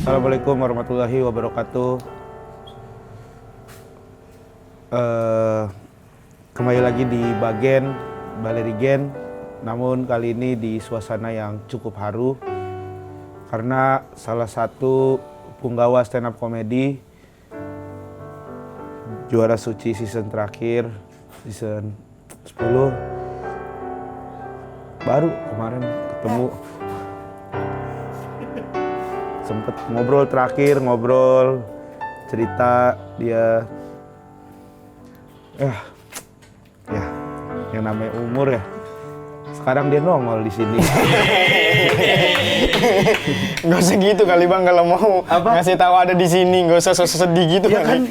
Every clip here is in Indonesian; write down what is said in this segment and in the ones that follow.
Assalamualaikum warahmatullahi wabarakatuh. Kembali lagi di Bagen, Balerigen. Namun kali ini di suasana yang cukup haru karena salah satu punggawa stand up comedy juara suci season terakhir, season 10, baru kemarin ketemu. Sempet ngobrol terakhir, cerita dia. Ya, yang namanya umur ya. Sekarang dia nongol di sini. Gak usah gitu kali Bang, kalau mau ngasih tahu ada di sini, gak usah sedih gitu. Ya kan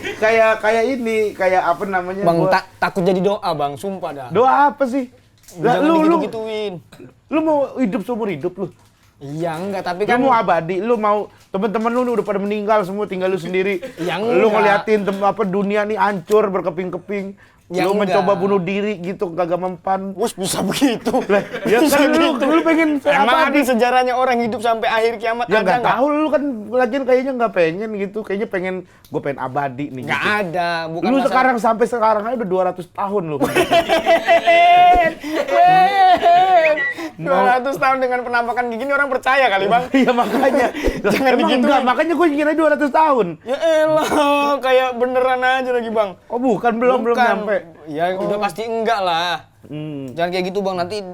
kayak ini, kayak apa namanya? Bang, takut jadi doa Bang, sumpah dah. Doa apa sih? Jangan digitu-gituin. Lu mau hidup seumur hidup lu? Iya enggak, tapi kan lu mau abadi, lu mau teman-teman lu udah pada meninggal semua, tinggal lu sendiri. Ya lu enggak. ngeliatin dunia nih hancur berkeping-keping. Ya lu enggak. mencoba bunuh diri gitu, kagak mempan. Bos bisa begitu. Ya Bisa kan gitu. lu pengen Emang ada abadi. sejarahnya orang hidup sampai akhir kiamat? Ya ada nggak tahu, lu kan lagian kayaknya nggak pengen gitu. Kayaknya gue pengen abadi nih. Nggak gitu. ada, bukan Lu masalah. sampai sekarang aja udah 200 tahun lu. 200 tahun dengan penampakan gini orang percaya kali Bang. Iya makanya. Jangan Emang digituin. enggak, makanya gue ingin aja 200 tahun. Ya elah, kayak beneran aja lagi Bang. Oh bukan, belum nyampe. Ya udah pasti enggak lah. Jangan kayak gitu Bang, nanti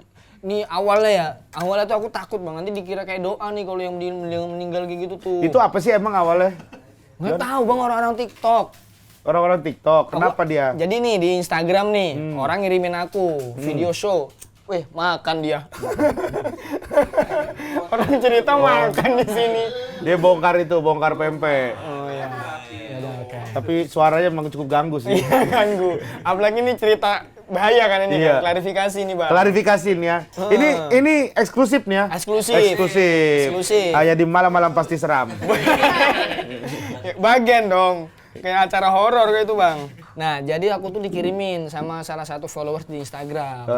nih awalnya tuh aku takut Bang, nanti dikira kayak doa nih kalau yang meninggal kayak gitu tuh. Itu apa sih emang awalnya? Nggak tahu Bang, orang-orang TikTok. Orang-orang TikTok, kenapa dia? Jadi nih di Instagram nih, orang ngirimin aku video show. Wih, makan dia. Orang cerita makan di sini. Dia bongkar pempek. Oh iya. Ya udah, oke. Tapi suaranya emang cukup ganggu sih. Iya, ganggu. Apalagi ini cerita bahaya kan ini, Iya. kan? Klarifikasi nih Bang. Klarifikasiin ya. Ini eksklusif nih ya. Eksklusif. Kayak di malam-malam pasti seram. Bagian dong. Kayak acara horor kayak itu Bang. Nah, jadi aku tuh dikirimin sama salah satu followers di Instagram.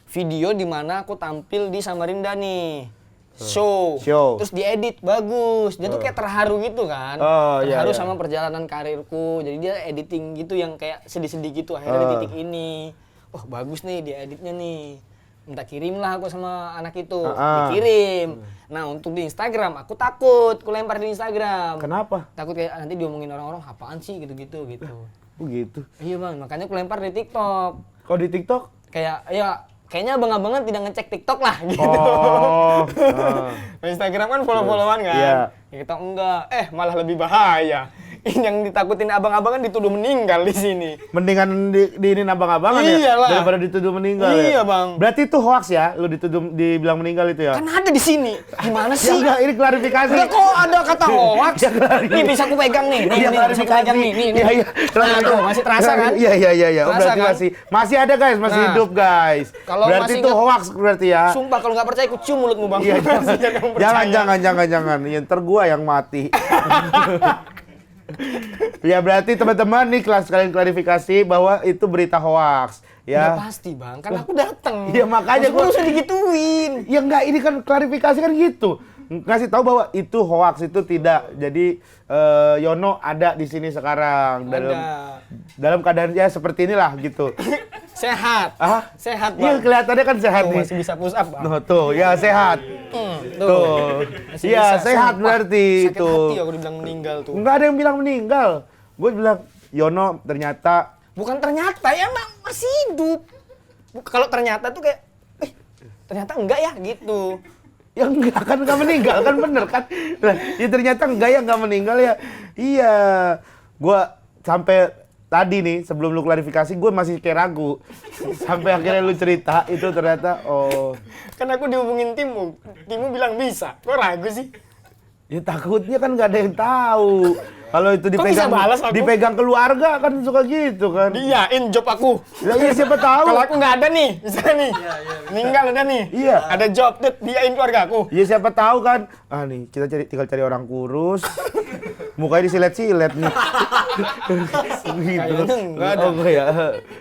Video di mana aku tampil di Samarinda nih. Show. Terus diedit bagus. Dia tuh kayak terharu gitu kan. Terharu sama perjalanan karirku. Jadi dia editing gitu yang kayak sedih-sedih gitu. Akhirnya di titik ini. Oh, bagus nih dia editnya nih. Minta kirimlah aku sama anak itu. Dikirim. Nah, untuk di Instagram aku takut. Aku lempar di Instagram. Kenapa? Takut kayak nanti diomongin orang-orang apaan sih gitu-gitu gitu. Begitu. Iya Bang, makanya aku lempar di TikTok. Kalau di TikTok? Kayaknya abang-abangan tidak ngecek TikTok lah gitu. Oh. Instagram kan follow-followan kan. Iya. Ya, kita enggak. Malah lebih bahaya. Yang ditakutin abang-abangan dituduh meninggal di sini. Mendingan diinin abang-abangan ya Iyalah. daripada dituduh meninggal ya. Iya Bang. Berarti itu hoax ya, lu dibilang meninggal itu ya? Kan ada di sini. Gimana Ya sih? enggak, ini klarifikasi. Enggak kok ada kata hoax. Nih bisa aku pegang nih. Nih, bisa aku pegang nih. Nih. Iya. Nah, tuh masih terasa kan? Iya. Oh, Terasa berarti kan? masih ada guys, masih Nah. hidup guys. Kalau Berarti masih itu nggak- hoax berarti ya. Sumpah kalau nggak percaya aku cium mulutmu Bang. Iya, Jangan jangan. Ya, ntar gua yang mati. Ya berarti teman-teman nih kalian klarifikasi bahwa itu berita hoax Ya ya. pasti Bang, kan aku datang. Iya, makanya gua gua- usah digituin. Ya enggak, ini kan klarifikasi kan gitu. Ngasih tahu bahwa itu hoax, itu tidak. Jadi Yono ada di sini sekarang dalam keadaan ya seperti inilah gitu. Sehat. Sehat Iya Bang. kelihatannya kan sehat Tuh, nih. masih bisa push up Bang. Noh, tuh, ya sehat. Tuh. Masih Iya, bisa. sehat Sumpah, berarti sakit itu. hati aku dibilang meninggal tuh. Enggak ada yang bilang meninggal. Gue bilang Yono ternyata Bukan ternyata ya emang masih hidup. Kalau ternyata tuh kayak ternyata enggak ya gitu. ya enggak kan enggak meninggal kan bener kan. Nah, ya ternyata enggak ya enggak meninggal ya. Iya. Gua sampai tadi nih sebelum lu klarifikasi gue masih kayak ragu. Sampai akhirnya lu cerita itu ternyata Kan aku dihubungin Timu bilang bisa. Kok ragu sih? ya takutnya kan nggak ada yang tahu. Kalau itu Kok bisa balas aku? dipegang keluarga kan suka gitu kan. Diyain job aku. Ya siapa tahu. Kalau aku nggak ada nih, misalnya nih, meninggal ada nih, Iya. ada job, diain keluarga aku. Ya siapa tahu kan. Ah nih kita tinggal cari orang kurus. Mukanya disilet-silet nih. Gitu. Kayaknya enggak ada. Oh enggak ya.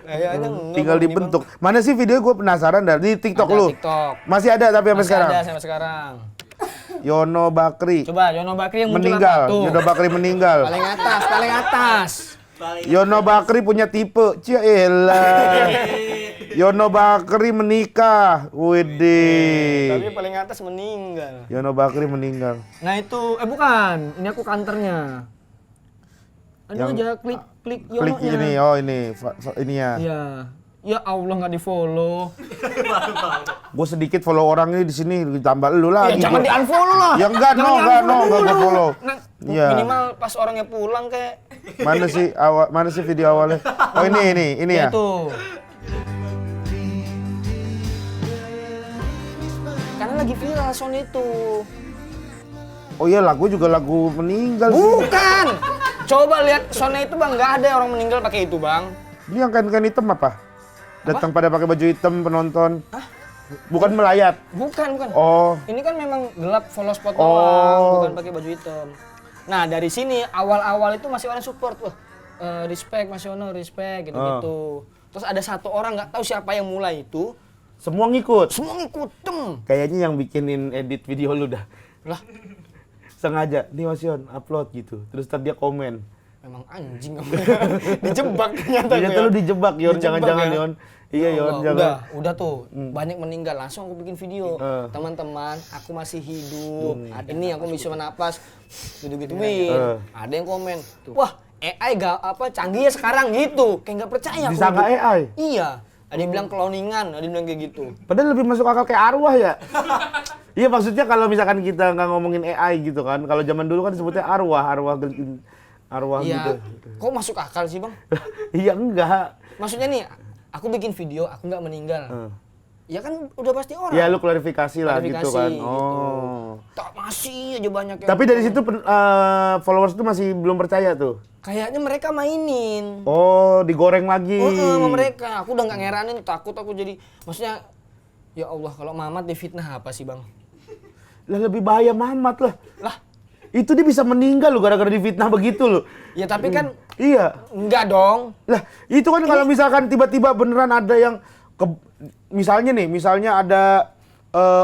Kayaknya enggak. Tinggal Bang, ini, dibentuk. Mana sih video gue penasaran dari TikTok Ada lu? TikTok. Masih ada tapi Bang. sampai Masih sekarang. ada sampai sekarang. Yono Bakri. Coba Yono Bakri yang muncul Meninggal. apa? Tuh. Yono Bakri meninggal. Paling atas, paling atas. Yono Bakri punya tipe. Cielah. Yono Bakri menikah. Widih. Tapi paling atas meninggal. Yono Bakri meninggal. Nah itu, bukan. Ini aku kantornya. Ada Yang- aja klik Klik Yono-nya. ini, oh ini ya. Iya. Ya Allah nggak di follow. Gue sedikit follow orang ini di sini ditambah lu Ya lagi. jangan di unfollow lah. Ya enggak, Jangan enggak di-unfollow gue dulu. follow. Nah, Iya. minimal pas orangnya pulang kayak Mana sih video awalnya? Oh ini ya. Tuh. Karena lagi viral sound itu. Oh iya, lagu juga lagu meninggal sih. Bukan. Coba lihat soundnya itu bang, nggak ada orang meninggal pakai itu bang. Ini yang kain-kain hitam apa? Datang pada pakai baju hitam penonton. Bukan melayat. Bukan. Oh. Ini kan memang gelap follow spot Oh. doang, bukan pakai baju hitam. Nah dari sini awal-awal itu masih orang support, wah respect Mas Yono, respect gitu-gitu. Terus ada satu orang nggak tahu siapa yang mulai itu, Semua ngikut. semua ngikut Kayaknya yang bikinin edit video lu dah. lah. Sengaja, nih Mas Yon, upload gitu. Terus tadi dia komen. Memang anjing kamu. Dijebak ternyata. Ternyata lu dijebak, Yon. Dijebak, Jangan-jangan, ya? Yon. Iya, Yon, Allah, jangan. udah tuh. Banyak meninggal, langsung aku bikin video. Teman-teman, aku masih hidup. Ini aku bisa menapas. Gitu-gituin. Ada yang komen, wah AI canggih ya sekarang gitu. Kayak nggak percaya aku. Disangka AI. Iya. Ada yang bilang cloningan, ada yang bilang kayak gitu. Padahal lebih masuk akal kayak arwah ya. Iya, maksudnya kalau misalkan kita nggak ngomongin AI gitu kan. Kalau zaman dulu kan disebutnya arwah gitu. Iya. Kok masuk akal sih bang? Iya enggak. Maksudnya nih, aku bikin video, aku nggak meninggal. Ya kan udah pasti orang. Ya lu klarifikasi lah gitu Klarifikasi, kan. gitu. Oh. Tak masih aja banyak yang. Tapi dari situ followers tuh masih belum percaya tuh. Kayaknya mereka mainin. Oh, digoreng lagi. Sama mereka. Aku udah nggak ngeranin, takut aku jadi. Maksudnya, ya Allah kalau Mamat difitnah apa sih bang? Lah lebih bahaya Mamat lah. Lah, Itu dia bisa meninggal loh gara-gara difitnah begitu loh. ya tapi kan Iya. enggak dong. Lah, itu kan kalau misalkan tiba-tiba beneran ada yang misalnya ada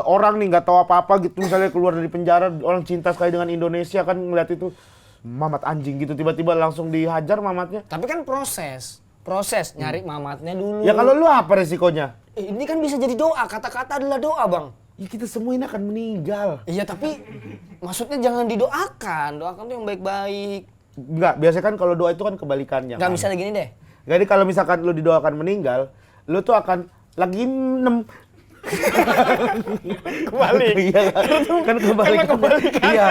orang nih nggak tahu apa-apa gitu, misalnya keluar dari penjara, orang cinta sekali dengan Indonesia kan ngeliat itu Mamat anjing gitu, tiba-tiba langsung dihajar Mamatnya. Tapi kan proses nyari Mamatnya dulu. Ya kalau lu apa resikonya? Ini kan bisa jadi doa, kata-kata adalah doa bang. Ya kita semua ini akan meninggal. Iya tapi maksudnya jangan doakan tuh yang baik-baik. Enggak, biasanya kan kalau doa itu kan kebalikannya. Nggak kan? misalnya gini deh. Jadi kalau misalkan lu didoakan meninggal, lu tuh akan lagi Kembali. Iya, kan kebalikan. Iya.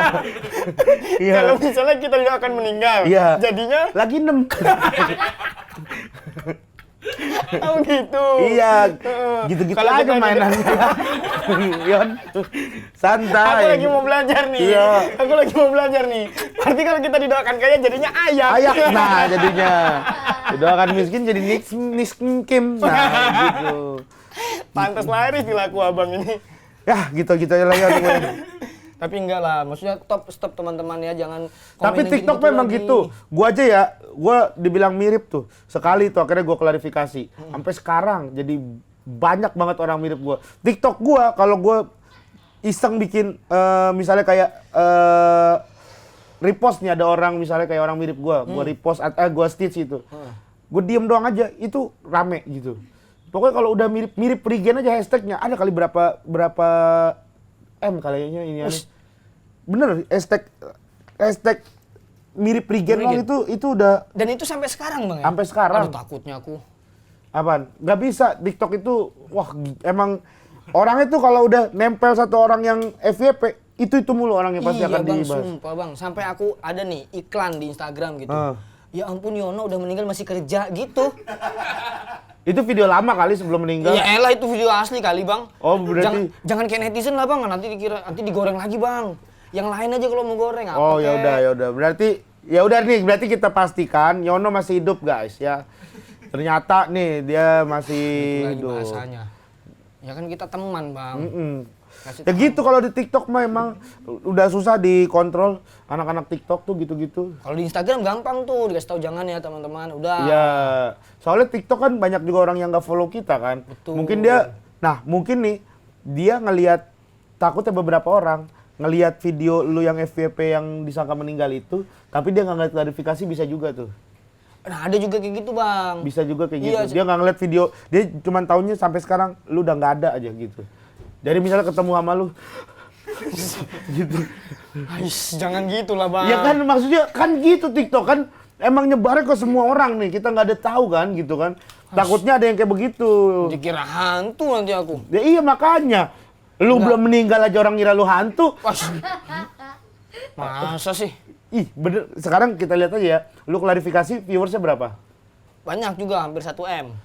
Iya. Kalau misalnya kita doakan meninggal, Iya. jadinya Lagi 6. oh gitu. Iya. Gitu-gitu Kalau aja kita mainannya. Yon. Santai. Aku lagi mau belajar nih. Iya. Aku lagi mau belajar nih. Berarti kalau kita didoakan kaya jadinya ayam. Ayak, nah jadinya. Didoakan miskin jadi niskim. Nah, gitu. Pantas laris dilaku abang ini. Ya, gitu-gitu aja lah Yon. Tapi enggak lah, maksudnya stop teman-teman ya, jangan komen Tapi yang TikTok gitu-gitu memang lagi. gitu. Gua aja ya, gua dibilang mirip tuh. Sekali tuh akhirnya gua klarifikasi. Sampai sekarang jadi banyak banget orang mirip gua. TikTok gua kalau gua iseng bikin misalnya kayak repost nih, ada orang misalnya kayak orang mirip gua repost gua stitch itu. Gua diem doang aja, itu rame gitu. Pokoknya kalau udah mirip Regen aja hashtagnya ada kali berapa M kayaknya ini ada. Bener, hashtag mirip Regen doang itu udah. Dan itu sampai sekarang bang ya? Sampai sekarang. Aduh takutnya aku. Apaan? Nggak bisa, TikTok itu, wah emang orangnya tuh kalau udah nempel satu orang yang FYP, itu mulu orangnya pasti akan bang, dibahas. sumpah bang. Sampai aku ada nih iklan di Instagram gitu. Ya ampun Yono udah meninggal masih kerja gitu. Itu video lama kali sebelum meninggal. Ya elah itu video asli kali bang. Oh berarti. Jangan kayak netizen lah bang, nanti digoreng lagi bang. Yang lain aja kalau mau goreng apa Oh ya udah. Berarti berarti kita pastikan Yono masih hidup guys ya. Ternyata nih dia masih lagi hidup. bahasanya. Ya kan kita teman bang. Kasih Ya tahu. gitu kalau di TikTok mah emang udah susah dikontrol anak-anak TikTok tuh gitu-gitu. Kalau di Instagram gampang tuh dikasih tahu jangan ya teman-teman. Udah. Iya. Soalnya TikTok kan banyak juga orang yang nggak follow kita kan. Betul. Mungkin nih dia ngelihat takutnya beberapa orang ngelihat video lu yang FYP yang disangka meninggal itu, tapi dia nggak ngeliat klarifikasi bisa juga tuh. Nah, ada juga kayak gitu, Bang. Bisa juga kayak Iya, gitu. Dia nggak ngeliat video, dia cuma taunya sampai sekarang lu udah nggak ada aja gitu. Dari misalnya ketemu sama lu, gitu. Ais, jangan gitulah, Bang. Ya kan maksudnya kan gitu TikTok kan emang nyebarnya ke semua orang nih, kita nggak ada tahu kan gitu kan. Takutnya ada yang kayak begitu. Dikira hantu nanti aku. Ya iya makanya. Lu belum meninggal aja orang ngira lu hantu. Wah. Masa sih? Ih, bener. Sekarang kita lihat aja ya. Lu klarifikasi viewersnya berapa? Banyak juga, hampir 1 M.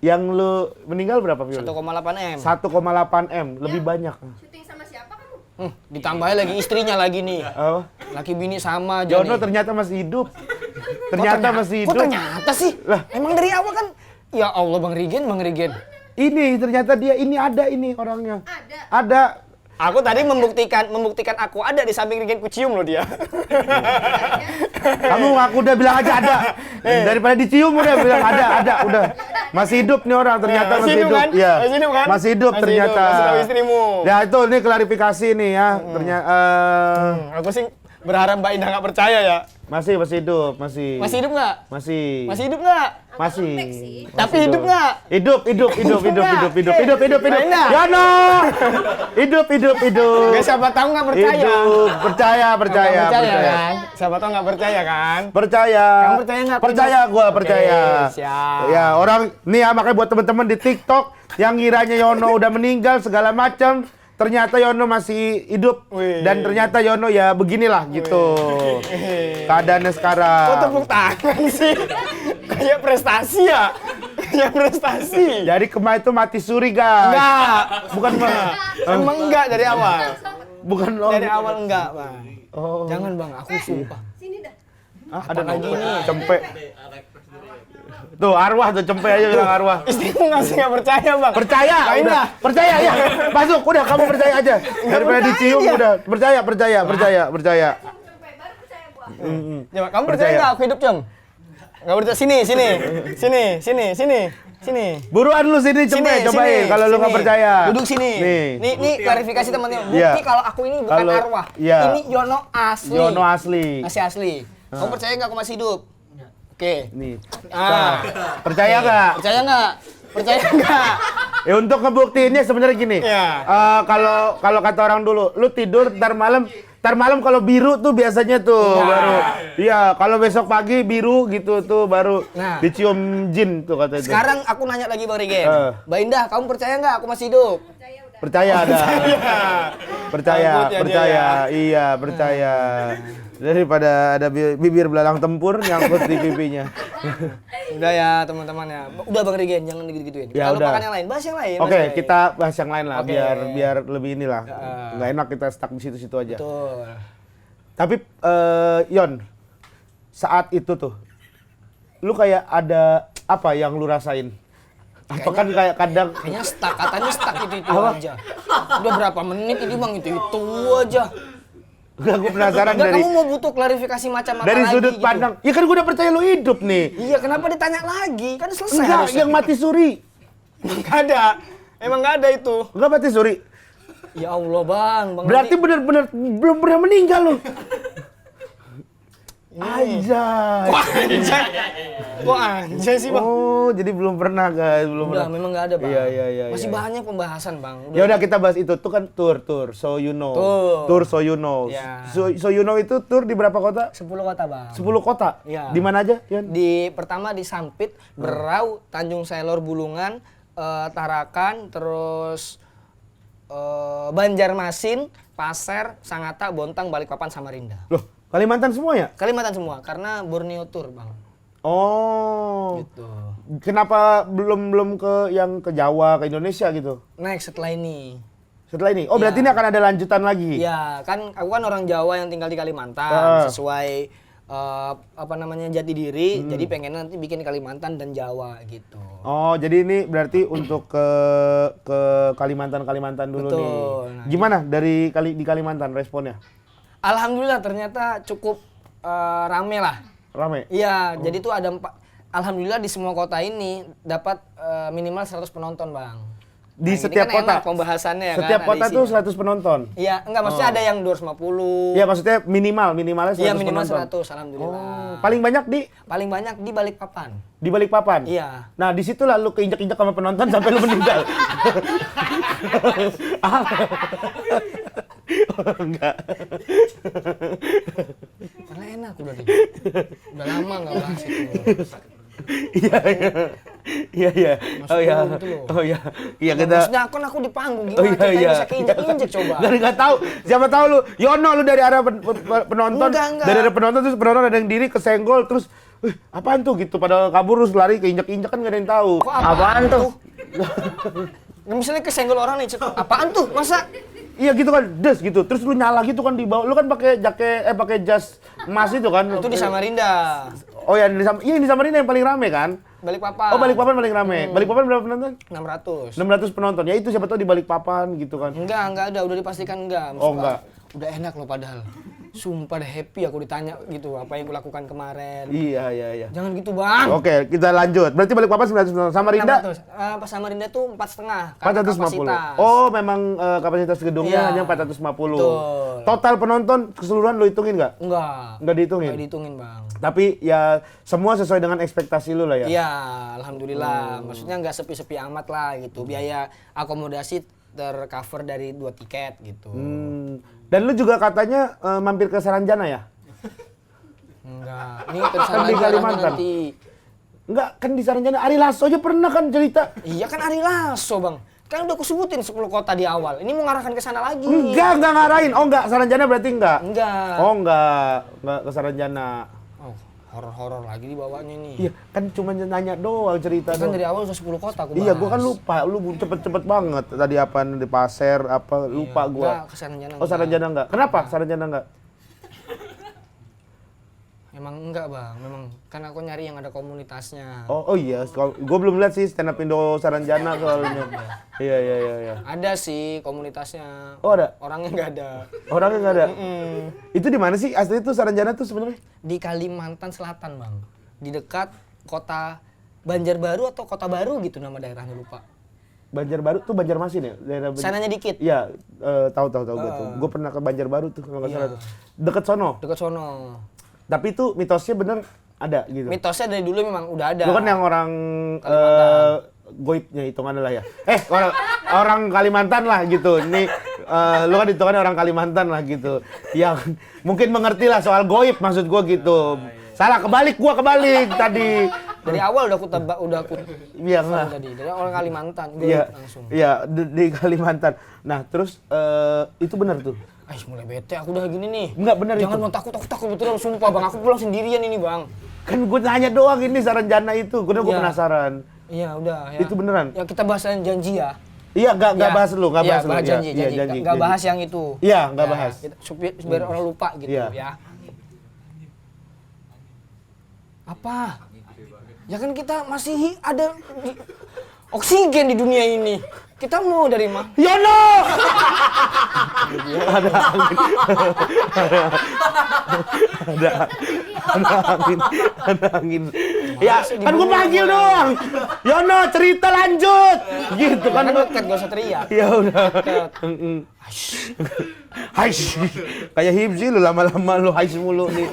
Yang lu meninggal berapa viewersnya? 1,8 M. 1,8 M, lebih banyak. Syuting sama siapa kamu? Ditambahin lagi istrinya lagi nih. Oh. Laki bini sama aja Jono nih. ternyata masih hidup. Ternyata masih Kok hidup. ternyata sih? Lah. Emang dari awal kan? Ya Allah, Bang Rigen. Ini ternyata dia ini ada ini orangnya. Ada. Ada. Aku tadi membuktikan aku ada di samping Rigen, kucium loh dia. Kamu ngaku udah bilang aja ada. Daripada dicium udah bilang ada, udah. Masih hidup nih orang ternyata masih hidup. Kan? Iya. Masih hidup kan? Masih hidup Masih ternyata. Hidup. Masih tahu istrimu. Ya itu ini klarifikasi nih ya. Ternyata Aku sih berharap Mbak Indah nggak percaya ya. masih hidup, masih. Masih hidup nggak? Masih. Masih hidup nggak? Masih. Tapi hidup nggak? Hidup. Mbak Indah. Yono. Hidup. Gak, siapa tahu nggak percaya. Hidup. Percaya. Kan? Siapa tahu nggak percaya kan? Percaya. Kamu percaya nggak? Percaya, gua percaya. Oke, siap. Ya orang nih ya makanya buat teman-teman di TikTok yang ngiranya Yono udah meninggal segala macam, ternyata Yono masih hidup. Wih. Dan ternyata Yono ya beginilah gitu keadaannya sekarang. Kok tepuk tangan sih? Kayak prestasi ya? Kayak prestasi. Jadi kemarin itu mati suri guys. Enggak. Bukan Bang. Emang enggak dari awal? Bukan Dari awal enggak, Bang. Oh. Jangan, Bang, aku sumpah. Sini dah. Ada lagi nih? cempe. Tuh arwah tuh cempe aja bilang arwah. Istrimu nggak percaya, Bang. Percaya, Mbak udah. Indah. Percaya ya. Masuk, udah kamu percaya aja. Daripada percaya dicium dia. udah. Percaya. Sampai baru percaya gua. Coba, kamu percaya Percaya. nggak aku hidup, Cem? Nggak percaya. Sini. Buruan lu sini cempe, cobain kalau lu nggak sini. percaya. Duduk sini. Nih. Nih klarifikasi teman-teman. Bukti Iya. kalau aku ini bukan Kalau- arwah. iya. Ini Yono asli. Yono asli. Masih asli. Kamu percaya nggak aku masih hidup? Oke. Nih. Ah. Percaya nggak? Percaya nggak? Percaya nggak? Ya untuk ngebuktiinnya sebenarnya gini. Iya. Kalau kata orang dulu, lu tidur ntar malam kalau biru tuh biasanya tuh Nah. baru. Iya, kalau besok pagi biru gitu tuh baru Nah. dicium jin tuh kata itu. Sekarang aku nanya lagi, Bang Rigen. Mbak Indah, kamu percaya nggak aku masih hidup? Percaya ada. Takut ya dia ya. Iya, percaya. Daripada ada bibir belalang tempur nyangkut di pipinya. Udah ya, teman-teman ya. Udah, Bang Rigen, jangan gitu-gituin. Ya, Kita udah. lupakan yang lain. Bahas yang lain. Oke, kita bahas yang lain lah Oke. biar lebih inilah. Nggak enak kita stuck di situ-situ aja. Betul. Tapi Yon, saat itu tuh lu kayak ada apa yang lu rasain? Apa kan kayak kadang Kayaknya stuck, katanya stuck itu Apa? aja. Udah berapa menit ini, Bang, itu aja. Enggak, gue penasaran Enggak, dari kamu mau butuh klarifikasi macam apa dari lagi sudut gitu? pandang. Ya kan gue udah percaya lu hidup nih. Iya, kenapa ditanya lagi? Kan selesai Enggak, harusnya. yang mati suri. Nggak ada. Emang nggak ada itu. Enggak mati suri. Ya Allah, Bang. Berarti nanti- bener-bener belum pernah meninggal lu. Ini. Anjay. Kok anjay sih, Bang? Oh, jadi belum pernah guys, belum Udah, pernah. memang nggak ada, Bang. Iya. Masih banyak pembahasan, Bang. Ya udah kita bahas itu tuh kan tour, so you know. Tuh. Tour so you know. Ya. So you know itu tour di berapa kota? 10 kota, Bang. 10 kota. Iya. Di mana aja, Yon? Pertama di Sampit, Berau, Tanjung Selor, Bulungan, Tarakan, terus Banjarmasin, Pasir, Sangatta, Bontang, Balikpapan, Samarinda. Loh, Kalimantan semua ya? Kalimantan semua, karena Borneo Tour, Bang. Oh. Gitu. Kenapa belum ke yang ke Jawa, ke Indonesia gitu? Next setelah ini. Setelah ini. Oh, berarti ini akan ada lanjutan lagi. Ya, kan aku kan orang Jawa yang tinggal di Kalimantan, Ah. sesuai jati diri, jadi pengen nanti bikin Kalimantan dan Jawa gitu. Oh, jadi ini berarti untuk ke Kalimantan dulu Betul. nih. Nah, Gimana di Kalimantan responnya? Alhamdulillah ternyata cukup rame lah. Rame? Iya, jadi tuh ada alhamdulillah di semua kota ini dapat minimal 100 penonton, Bang. Di Nah, ini setiap kan kota. enak pembahasannya ya Setiap kan, kota ada tuh isinya. 100 penonton. Iya, enggak maksudnya ada yang 250. Iya, maksudnya minimalnya 100 Iya, minimal penonton. 100, alhamdulillah. Paling banyak di Paling banyak di Balikpapan. Balikpapan. Iya. Nah, di situlah lu keinjak-injak sama penonton sampai lu meninggal. Enggak. Karena enak udah deh. Udah lama enggak bahas itu. Iya. Iya, iya. Oh iya. gitu loh. Oh iya. Iya kita. Maksudnya aku di panggung Oh gimana iya, iya. bisa keinjek-injek coba. Enggak tahu. Siapa tahu lu Yono lu dari arah penonton. Enggak. Dari arah penonton terus penonton ada yang diri kesenggol terus apaan tuh gitu padahal kabur terus lari keinjak-injak kan enggak ada yang tahu. Kok apaan tuh? Nah, misalnya kesenggol orang nih, apaan tuh? Masa? Iya gitu kan, des gitu. Terus lu nyala gitu kan di bawah. Lu kan pakai pakai jas emas itu kan. Itu di Samarinda. Oh ya, iya di Samarinda yang paling rame kan? Balikpapan. Oh, Balikpapan paling rame. Balikpapan berapa penonton? 600. 600 penonton. Ya itu siapa tahu di Balikpapan gitu kan. Enggak ada, udah dipastikan enggak. Oh, enggak. Udah enak loh padahal. Sumpah deh happy aku ditanya gitu, apa yang kulakukan kemarin. Iya. Jangan gitu, Bang. Oke, kita lanjut. Berarti Balikpapan 900 penonton. Samarinda 600. Pas Samarinda tuh 4,5 450. kapasitas. Oh, memang kapasitas gedungnya Iya. hanya 450. Betul. Total penonton keseluruhan lu hitungin nggak? Enggak. Nggak dihitungin. Enggak dihitungin, Bang. Tapi ya semua sesuai dengan ekspektasi lu lah ya. Iya, alhamdulillah. Maksudnya nggak sepi-sepi amat lah gitu. Biaya akomodasi tercover dari 2 tiket gitu. Dan lu juga katanya mampir ke Saranjana ya? Enggak. Ini Kan di tersangka Kalimantan. nanti. Enggak, kan di Saranjana Ari Lasso aja pernah kan cerita. Iya kan Ari Lasso, Bang. Kan udah aku sebutin 10 kota di awal. Ini mau ngarahkan ke sana lagi. Enggak ngarahin. Oh enggak, Saranjana berarti enggak? Enggak. Oh enggak ke Saranjana. Oh, horor-horor lagi dibawanya nih. Iya, kan cuma nanya doang cerita Kan doang. dari awal udah 10 kota aku bahas. Iya, gua kan lupa. Lu cepet-cepet banget. Tadi apa di Pasir apa lupa gua. Enggak, ke Saranjana. Oh, Saranjana enggak. Kenapa Saranjana enggak? Emang enggak, Bang. Memang kan aku nyari yang ada komunitasnya. Oh iya, gua belum lihat sih stand up Indo Saranjana soalnya. Iya. Ada sih komunitasnya. Oh, ada? Orangnya enggak ada. Orangnya enggak ada. Itu di mana sih? Asli itu Saranjana tuh sebenarnya? Di Kalimantan Selatan, Bang. Di dekat kota Banjarbaru atau Kota Baru gitu nama daerahnya lupa. Banjarbaru tuh Banjarmasin ya? Daerah Sananya dikit. Iya, tahu gua tuh. Gua pernah ke Banjarbaru tuh kalau nggak salah tuh. Deket sono. Dekat sono. Tapi itu mitosnya bener ada gitu. Mitosnya dari dulu memang udah ada. Lu kan yang orang goibnya hitungan lah ya. Orang Kalimantan lah gitu. Ini lu kan hitungannya orang Kalimantan lah gitu. Yang mungkin mengerti lah soal goib maksud gua gitu. Salah kebalik tadi. Dari awal udah aku Iya enggak. tadi. Dari orang Kalimantan gue Iya. langsung. Iya, di Kalimantan. Nah, terus itu benar tuh. Mulai bete aku udah gini nih. Enggak benar itu. Jangan mau takut betulan sumpah, Bang. Aku pulang sendirian ini, Bang. Kan gue nanya doang ini Saranjana itu. Gue Iya. penasaran. Iya, udah ya. Itu beneran? Ya kita bahas yang janji ya. Iya, enggak bahas lu, enggak bahas lu. Bahas Iya, janji. iya, janji. Enggak bahas yang itu. Iya, enggak bahas. Biar orang lupa gitu Iya. ya. Apa? Ya kan kita masih ada oksigen di dunia ini. Kita mau dari mana? Yono! Ada angin. Ada angin. Ya, kan gue panggil doang. Yono, cerita lanjut. Gitu kan. Kan dekat, gak usah teriak. Ya udah. Hais. Kayak Hibzi lu lama-lama lu hais mulu nih.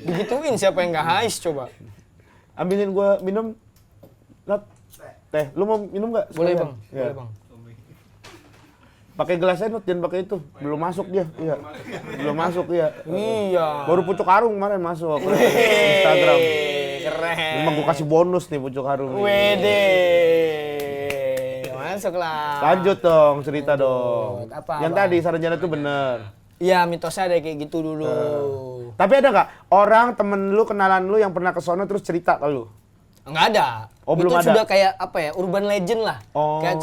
Digituin siapa yang nggak hais coba? Ambilin gua minum. Lat. Teh, lu mau minum nggak? Boleh, sekalian? Bang. Ya. Boleh, Bang. Pakai gelasnya Nut, jangan pakai itu. Belum masuk dia. Iya. Belum masuk iya. Iya. Baru pucuk harum kemarin masuk ke Instagram. Keren. Memang gua kasih bonus nih pucuk harum. nih. Wede. Masuk lah. Lanjut dong, cerita dong. Apa, Yang Bang? tadi Saranjana tuh bener. Iya, mitosnya ada kayak gitu dulu. Tapi ada nggak orang temen lu, kenalan lu yang pernah ke sono terus cerita ke lu? Enggak ada. Oh, belum itu ada? sudah kayak apa ya? Urban legend lah. Oh. Kayak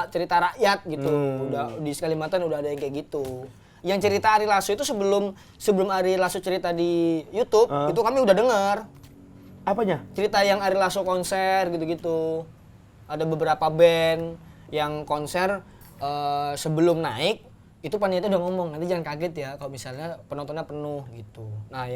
cerita rakyat gitu. Udah di Kalimantan udah ada yang kayak gitu. Yang cerita Ari Lasso itu sebelum Ari Lasso cerita di YouTube, itu kami udah dengar. Apanya? Cerita yang Ari Lasso konser gitu-gitu. Ada beberapa band yang konser sebelum naik itu panitia udah ngomong nanti jangan kaget ya kalau misalnya penontonnya penuh gitu. Nah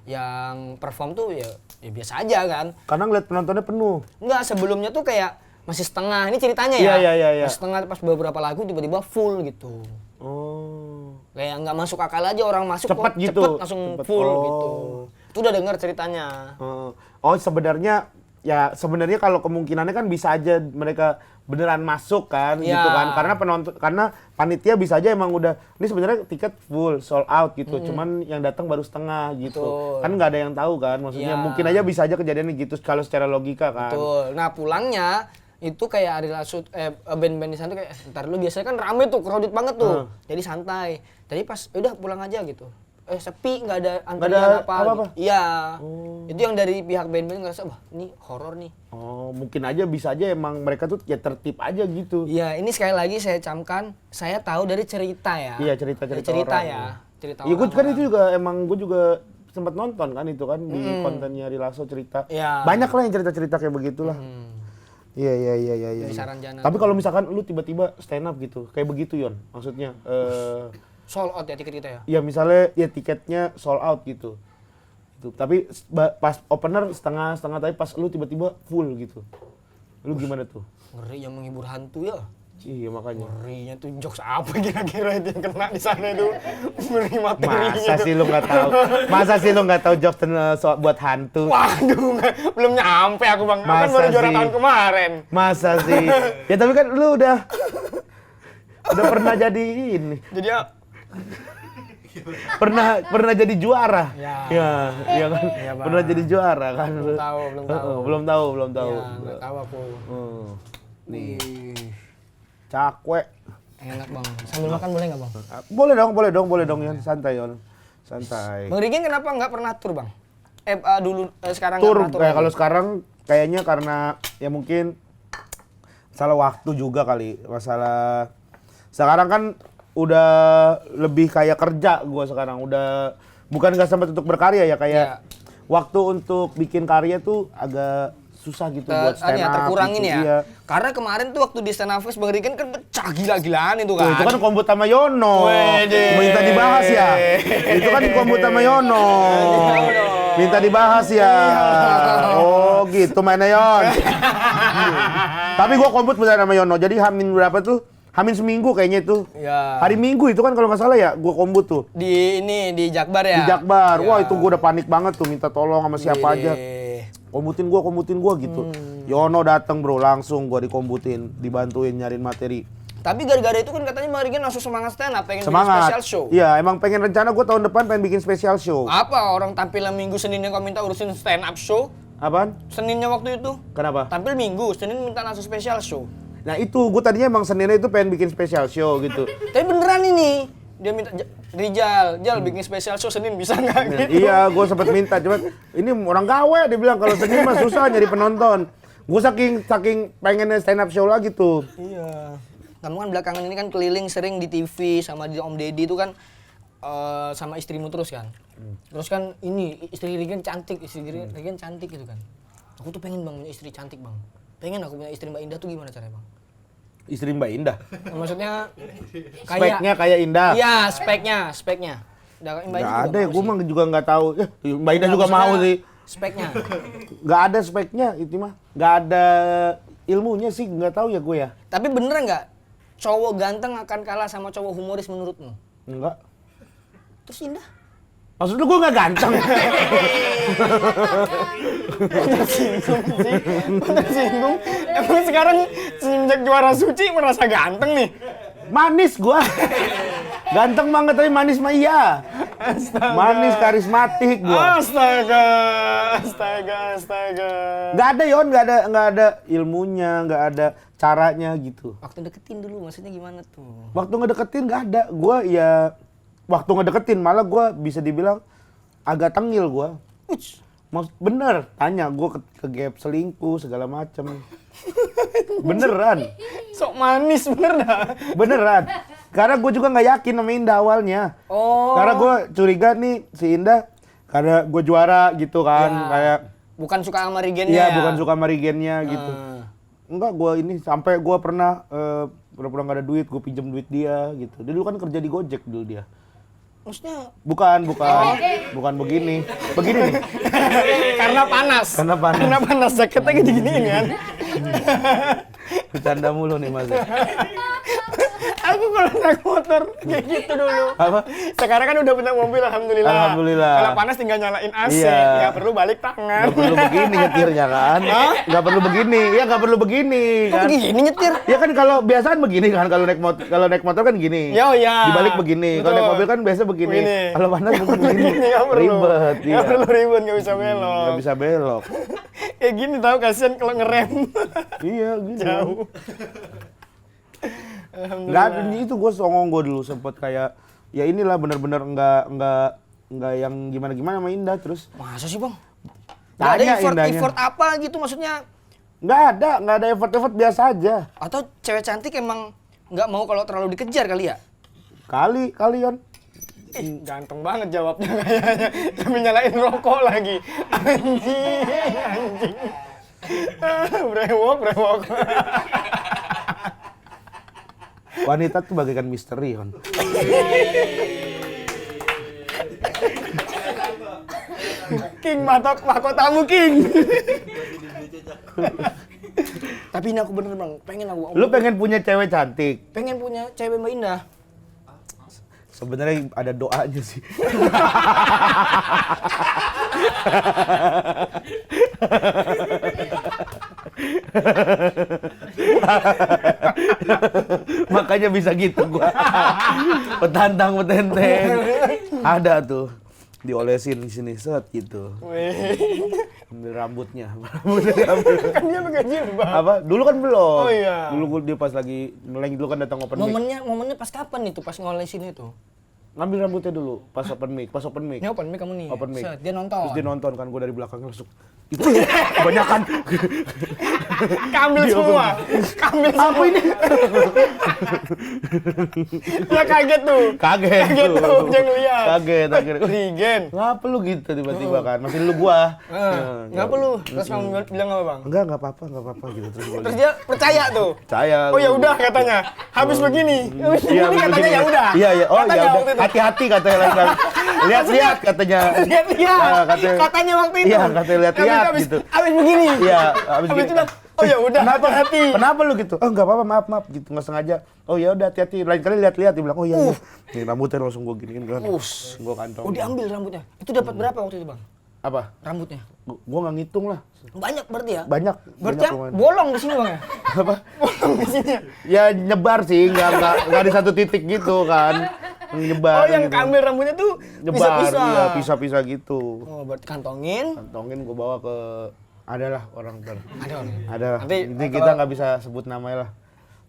yang perform tuh ya biasa aja kan. Karena ngeliat penontonnya penuh. Enggak, sebelumnya tuh kayak masih setengah. Ini ceritanya Iya, ya. iya. Masih setengah, pas beberapa lagu tiba-tiba full gitu. Oh. Kayak nggak masuk akal aja, orang masuk Cepet kok gitu. cepet langsung Cepet. full Oh. gitu. Itu udah denger ceritanya. Oh, sebenarnya kalau kemungkinannya kan bisa aja mereka beneran masuk kan Iya. gitu kan, karena panitia bisa aja emang udah ini sebenarnya tiket full sold out gitu, cuman yang datang baru setengah gitu. Betul. Kan nggak ada yang tahu kan, maksudnya Iya. mungkin aja bisa aja kejadian gitu kalau secara logika kan. Betul. Nah pulangnya itu kayak Ari Lasso, band-band di sana tuh kayak ntar lu biasanya kan rame tuh, crowded banget tuh. Jadi santai. Jadi pas udah pulang aja gitu. Sepi, nggak ada antrian apa-apa? Gitu. Iya. Itu yang dari pihak band-band ngerasa, wah ini horor nih. Oh, mungkin aja bisa aja emang mereka tuh ya tertib aja gitu. Iya, ini sekali lagi saya camkan, saya tahu dari cerita ya. Iya, cerita-cerita Dari cerita orang. ya. Cerita Iya, gue kan orang-orang. itu juga emang gue juga sempat nonton kan itu kan di kontennya Ari Lasso cerita. Iya. Banyak lah yang cerita-cerita kayak begitulah. Iya. Di Saranjana Tapi tuh. kalau misalkan lu tiba-tiba stand up gitu, kayak begitu Yon, maksudnya Sold out ya tiket kita ya. ya misalnya ya tiketnya sold out gitu. Tapi pas opener setengah tapi pas lu tiba-tiba full gitu. Lu gimana tuh? Ngeri yang menghibur hantu ya. Iya makanya. Ngerinya tuh jokes apa kira-kira itu yang kena di sana itu. Ngeri materinya. Masa sih lu nggak tahu jokes buat hantu? Waduh, belum nyampe aku Bang. Aku kan Masa baru juara sih? tahun kemarin. Masa sih? Ya tapi kan lu udah pernah jadi ini. Jadi ya Pernah jadi juara. Ya. Iya kan? Iya, Bang. Pernah jadi juara kan. belum tahu. Belum tahu. Ya, nggak tahu aku. Nih. Cakwe. Enak Bang. Sambil makan boleh nggak Bang? Boleh dong Yon. Santai Yon. Santai. Bang Rigen kenapa nggak pernah tur Bang? Sekarang Tur nggak pernah tur. kayak lagi? kalau sekarang kayaknya karena ya mungkin salah waktu juga kali. Masalah sekarang kan udah lebih kayak kerja gua sekarang, udah bukan nggak sempat untuk berkarya ya, kayak waktu untuk bikin karya tuh agak susah gitu buat stand up terkurangin gitu. ya. Iya. Karena kemarin tuh waktu di Stand Up Fest Bang Rigen kan pecah gila-gilaan itu Tuh, kan. itu kan kombut sama Yono. Wede. Minta dibahas ya. Itu kan kombut sama Yono. Minta dibahas ya. Oh gitu mainnya Yon. Tapi gua kombut beneran sama Yono. Jadi Hamin berapa tuh? Hamin seminggu kayaknya itu. Ya. Hari Minggu itu kan kalau nggak salah ya, gua kombut tuh. Di Jakbar ya. Di Jakbar. Ya. Wah, itu gua udah panik banget tuh, minta tolong sama siapa aja. Kombutin gua gitu. Yono dateng bro, langsung gua dikombutin, dibantuin nyariin materi. Tapi gara-gara itu kan katanya Bang Rigen langsung semangat stand up, pengen bikin Semangat. special show. Iya, emang pengen rencana gua tahun depan pengen bikin special show. Apa orang tampilan Minggu Seninnya kau minta urusin stand up show? Apaan? Seninnya waktu itu Kenapa? tampil Minggu, Senin minta langsung special show. Nah itu, gua tadinya emang Seninnya itu pengen bikin special show gitu. Tapi beneran ini, dia minta Jal bikin special show Senin bisa nggak? Nah, Gitu. iya, gua sempet minta, cuman ini orang gawe, dia bilang kalau Senin mah susah nyari penonton. Gua saking pengennya stand up show lagi tuh. Iya. Kamu kan belakangan ini kan keliling sering di TV sama di Om Deddy itu kan sama istrimu terus kan. Terus kan ini istri Rigen cantik, Rigen cantik gitu kan. Aku tuh pengen Bang punya istri cantik Bang. Pengen aku punya istri Mbak Indah tuh gimana caranya Bang? Istri Mbak Indah. Nah, maksudnya Speknya kayak Indah. Iya, speknya. Udah, Mbak Indah Nggak juga ada ya, mau gua sih. mah juga nggak tahu. Ya, Mbak Indah Nah, juga maksudnya mau sih. Speknya. Nggak ada speknya itu mah. Nggak ada ilmunya sih, nggak tahu ya gue ya. Tapi bener nggak cowok ganteng akan kalah sama cowok humoris menurutmu? Enggak. Terus Indah? Maksud lu gue nggak ganteng? Tersinggung. Emang sekarang semenjak juara suci merasa ganteng nih? Manis gua. Ganteng banget tapi manis mah iya. Manis karismatik gua. Astaga. Nggak ada Yon, nggak ada ilmunya, nggak ada caranya gitu. Waktu deketin dulu, maksudnya gimana tuh? Waktu ngedeketin nggak ada. Gua ya waktu ngedeketin malah gua bisa dibilang agak tengil gua. Bener, tanya gua ke gap selingkuh segala macem. Beneran. Sok manis bener dah. Beneran. Karena gue juga nggak yakin sama Indah awalnya. Oh. Karena gue curiga nih si Indah karena gue juara gitu kan, Ya. kayak Bukan suka sama Rigennya iya ya? bukan suka sama Rigennya gitu. Enggak, gue ini sampai gue pernah pura-pura nggak ada duit, gue pinjam duit dia gitu. Dia dulu kan kerja di Gojek dulu dia. Maksudnya? Bukan begini. Begini nih. Karena panas. Karena panas. Jaketnya gini-gini kan? Bercanda mulu nih Mas. Aku kalau naik motor kayak gitu dulu. Apa? Sekarang kan udah punya mobil, alhamdulillah. Alhamdulillah. Kalau panas tinggal nyalain AC, Iya. nggak perlu balik tangan. Nggak perlu begini nyetirnya kan? Nggak perlu begini, ya nggak perlu begini Kok kan? begini nyetir? Ya kan kalau biasaan begini kan kalau naik motor kan gini. Ya, oh ya. Dibalik begini. Kalau Betul. naik mobil kan biasa begini. Begini. Kalau panas begini. Nggak perlu. Ribet, iya. Nggak perlu ribet, nggak bisa belok. Nggak bisa belok. Kayak gini tahu kasihan kalau ngerem. Iya gitu. Jauh. Nggak ada itu gue songong gue dulu sempet kayak ya inilah benar-benar nggak yang gimana-gimana sama Indah terus. Masa sih bang? Nggak ada Tanya Indahnya. effort apa gitu maksudnya? Nggak ada effort biasa aja. Atau cewek cantik emang nggak mau kalau terlalu dikejar kali ya? Kalian. Ganteng banget jawabnya kayaknya. Sambil nyalain rokok lagi. Anjing. Brewok. Wanita tuh bagaikan misteri kan. King mahkotamu King. Tapi ini aku bener bang, pengen aku. Lu pengen punya cewek cantik. Pengen punya cewek Mbak Indah. Sebenarnya ada doanya sih. Makanya bisa gitu gua. Petantang petenteng. Ada tuh. Diolesin di sini set gitu. Ambil rambutnya. Kan dia pakai jilbab. Apa? Dulu kan belum. Oh iya. Dulu dia pas lagi meleng dulu kan datang open mic. Momennya pas kapan itu? Pas ngolesin itu? Ngambil rambutnya dulu pas open mic. Ini open mic kamu nih. Open mic. Set, dia nonton. Terus dia nonton kan, gue dari belakang langsung. Itu kebanyakan. Kambil Dia semua. Kambil semua. Apa ini? Dia kaget tuh. Kaget tuh, dia ngeliat. Kaget. Regen. Ngapa lu gitu tiba-tiba kan? Masih lu gua. Nggak perlu. Terus kamu bilang apa bang? Enggak apa-apa gitu terus gua. Terus dia percaya tuh. Percaya. Oh ya udah katanya. Habis begini. Habis Iya, begini katanya begini. ya udah. Iya. Oh Katanya ya udah. waktu itu. Hati-hati katanya lagi. Lihat-lihat katanya. Lihat-lihat. Katanya waktu itu. Iya, katanya lihat-lihat gitu. Habis begini. Iya, habis Habis gitu. itu bilang, oh ya udah hati-hati. Kenapa lu gitu? Oh enggak apa-apa, maaf gitu, nggak sengaja. Oh ya udah hati-hati. Lain kali lihat-lihat dia bilang, "Oh iya iya." Nih rambutnya langsung gua giniin kan. Gua kantong. Oh diambil rambutnya. Itu dapat berapa waktu itu bang? Apa? Rambutnya? Gua nggak ngitung lah. Banyak berarti ya? Banyak. Berarti banyak ya lumayan. bolong di sini bang ya? Apa? Bolong di sini. Ya nyebar sih, nggak di satu titik gitu kan. Nyebar. Oh yang gitu. ambil rambutnya tuh Nyebar, pisah-pisah. iya, pisah-pisah gitu. Oh berarti kantongin. Kantongin gua bawa ke adalah orang ter. Ada orang. Ada. Nanti Ini kita nggak bisa sebut namanya lah.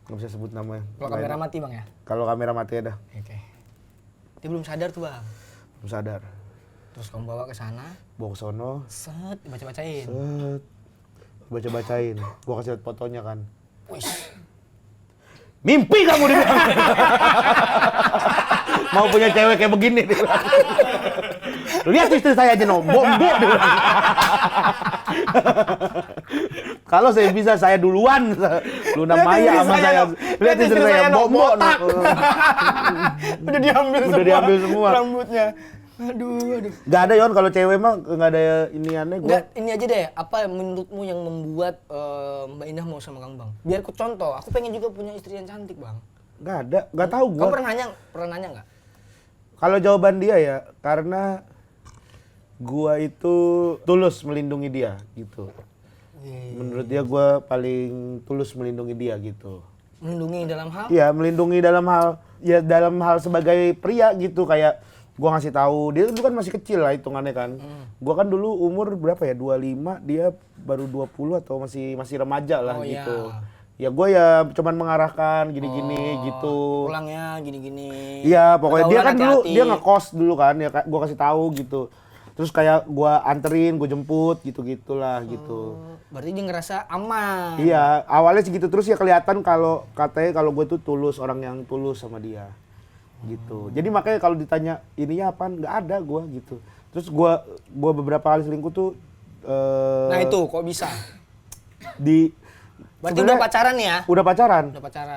Nggak bisa sebut namanya. Kalau kamera mati bang ya? Kalau kamera mati ada. Oke. Dia belum sadar tuh bang. Belum sadar. Terus kamu bawa ke sana. Bawa ke sono. Set, baca-bacain. Set. Baca-bacain. Gua kasih lihat fotonya kan. Wih. Mimpi kamu dibilang. Mau punya cewek kayak begini dia bilang. Lihat istri saya aja no, bombo dia bilang. Kalau saya bisa saya duluan. Luna Maya sama saya. Lihat istri saya bombo. Udah diambil Udah diambil semua. Rambutnya. Aduh. Gak ada Yon, kalau cewek mah gak ada iniannya gua. Enggak, ini aja deh. Apa menurutmu yang membuat Mbak Indah mau sama Kang Bang? Biar aku contoh. Aku pengen juga punya istri yang cantik, Bang. Gak ada, gak tahu Kamu gua. pernah nanya nggak? Kalau jawaban dia ya, karena gua itu tulus melindungi dia gitu. Menurut dia gua paling tulus melindungi dia gitu. Melindungi dalam hal? Iya, melindungi dalam hal sebagai pria gitu, kayak gua ngasih tahu dia dulu kan masih kecil lah hitungannya kan. Gua kan dulu umur berapa ya? 25, dia baru 20 atau masih remaja lah Oh, gitu. iya. Ya gua ya cuman mengarahkan gini-gini gitu. Pulangnya gini-gini. Iya, pokoknya dia kan dulu hati-hati. dia ngekos dulu kan, ya gua kasih tahu gitu. Terus kayak gua anterin, gua jemput gitu-gitulah gitu. Berarti dia ngerasa aman. Iya, awalnya segitu terus ya kelihatan kalau gue tuh tulus, orang yang tulus sama dia. Gitu. Jadi makanya kalau ditanya ininya apaan, nggak ada gua gitu. Terus gua beberapa kali selingkuh tuh Nah itu kok bisa? Berarti udah sebenarnya pacaran nih ya? Udah pacaran.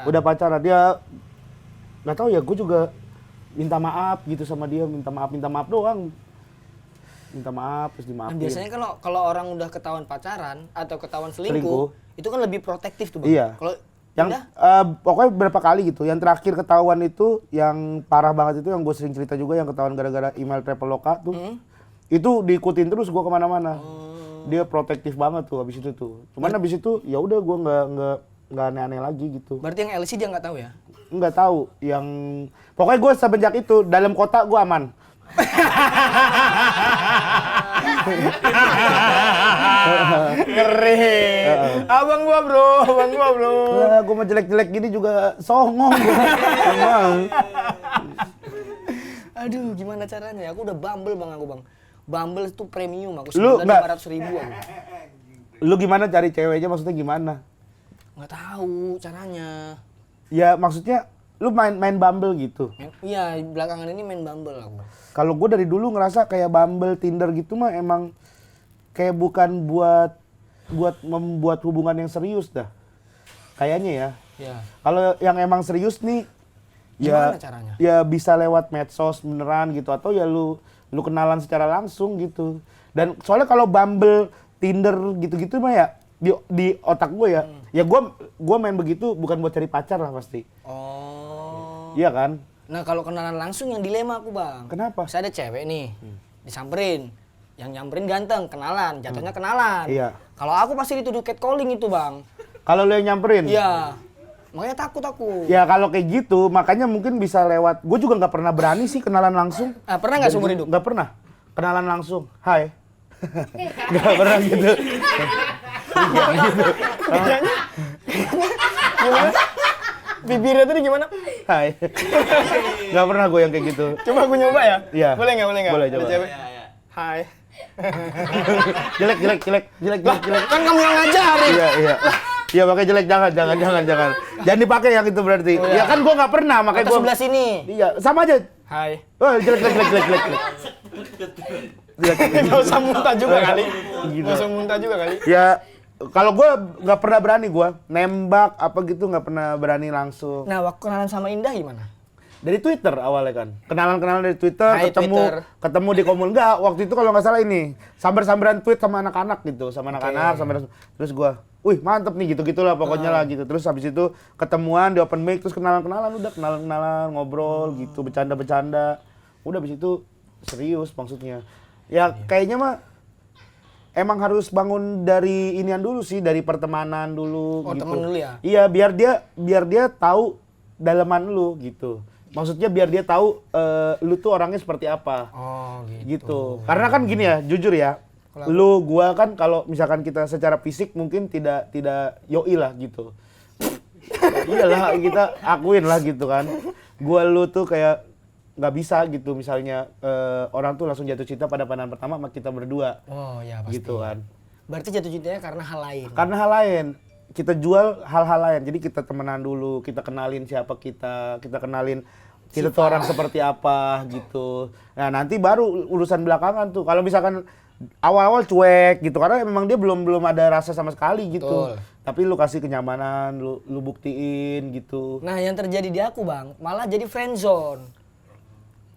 Udah pacaran. Dia nggak tahu ya, gue juga minta maaf gitu sama dia, minta maaf doang. minta maaf terus Nah, dimaafin. biasanya kalau orang udah ketahuan pacaran atau ketahuan Selingkuh. selingkuh, itu kan lebih protektif tuh, Bang. Iya. Kalau Yang Indah, pokoknya berapa kali gitu. Yang terakhir ketahuan itu yang parah banget itu yang gue sering cerita juga yang ketahuan gara-gara email Traveloka tuh. Itu diikutin terus gue kemana-mana. Dia protektif banget tuh habis itu tuh. Cuman habis itu ya udah gue nggak aneh-aneh lagi gitu. berarti yang LC dia nggak tahu ya? Nggak tahu yang pokoknya gue semenjak itu dalam kota gue aman. Ngeri. Abang gua bro. Lah gue mah jelek-jelek gini juga songong gue. Emang. Aduh, gimana caranya? Aku udah Bumble Bang aku, Bang. Bumble itu premium aku Lu sebulan nggak- 500.000 aku. Lu gimana cari ceweknya maksudnya gimana? Nggak tahu caranya. Ya maksudnya lu main Bumble gitu. Iya, belakangan ini main Bumble aku. Kalau gue dari dulu ngerasa kayak Bumble, Tinder gitu mah emang kayak bukan buat membuat hubungan yang serius dah. Kayaknya ya. Ya. Kalau yang emang serius nih Gimana ya caranya? ya bisa lewat medsos beneran gitu atau ya lu kenalan secara langsung gitu. Dan soalnya kalau Bumble, Tinder gitu-gitu mah ya di otak gue ya. Ya gue main begitu bukan buat cari pacar lah pasti. Oh. Iya kan? Nah, kalau kenalan langsung yang dilema aku, Bang. Kenapa? Saya ada cewek nih, disamperin. Yang nyamperin ganteng, kenalan, jatuhnya kenalan. Iya. Kalau aku pasti dituduh catcalling itu, Bang. Kalau lu yang nyamperin? Iya. Makanya takut aku. Ya kalau kayak gitu, makanya mungkin bisa lewat. Gue juga nggak pernah berani sih kenalan langsung. Ah, pernah nggak seumur hidup? Nggak pernah. Kenalan langsung. Hai. Nggak pernah gitu. Gimana? Bibirnya tadi gimana? Hai. Nggak pernah gue yang kayak gitu. Coba aku nyoba ya? Iya. Boleh nggak? Boleh, Ada coba. cewek? Hai. Jelek. Kan kamu yang ngajarin. Iya. Iya makanya jelek, jangan. Jangan dipakai yang itu berarti. Oh, iya. Ya kan gue nggak pernah, makanya Atau gue. sebelah sini. Iya, sama aja. Hai. Oh, jelek. Nggak usah muntah juga kali. Gitu. Nggak usah muntah juga kali. Ya, kalau gue nggak pernah berani gue nembak apa gitu nggak pernah berani langsung. Nah, waktu kenalan sama Indah gimana? Dari Twitter awalnya kan, kenalan dari Twitter, Hai, ketemu di komun enggak waktu itu kalau nggak salah ini sambar-sambaran tweet sama anak-anak gitu, sama anak-anak, terus gua, wih mantep nih gitu-gitulah pokoknya lah gitu, terus habis itu ketemuan di open mic, terus kenalan-kenalan ngobrol gitu, bercanda-bercanda, udah habis itu serius maksudnya, ya kayaknya mah emang harus bangun dari inian dulu sih, dari pertemanan dulu. Oh, gitu. temen dulu ya? Iya, biar dia tahu daleman lu gitu. Maksudnya biar dia tahu lu tuh orangnya seperti apa. Oh, Gitu. Karena kan gini ya, jujur ya. Gua kan kalau misalkan kita secara fisik mungkin tidak yoi lah gitu. Iyalah kita akuin lah gitu kan. Lu tuh kayak nggak bisa gitu misalnya orang tuh langsung jatuh cinta pada pandangan pertama sama kita berdua. Oh, ya pasti. Gitu kan. Berarti jatuh cintanya karena hal lain. Karena hal lain. Kita jual hal-hal lain. Jadi kita temenan dulu, kita kenalin siapa kita kenalin kita tuh orang seperti apa gitu. Nah, nanti baru urusan belakangan tuh. Kalau misalkan awal-awal cuek gitu karena memang dia belum ada rasa sama sekali gitu. Betul. Tapi lu kasih kenyamanan, lu buktiin gitu. Nah, yang terjadi di aku, Bang, malah jadi friendzone.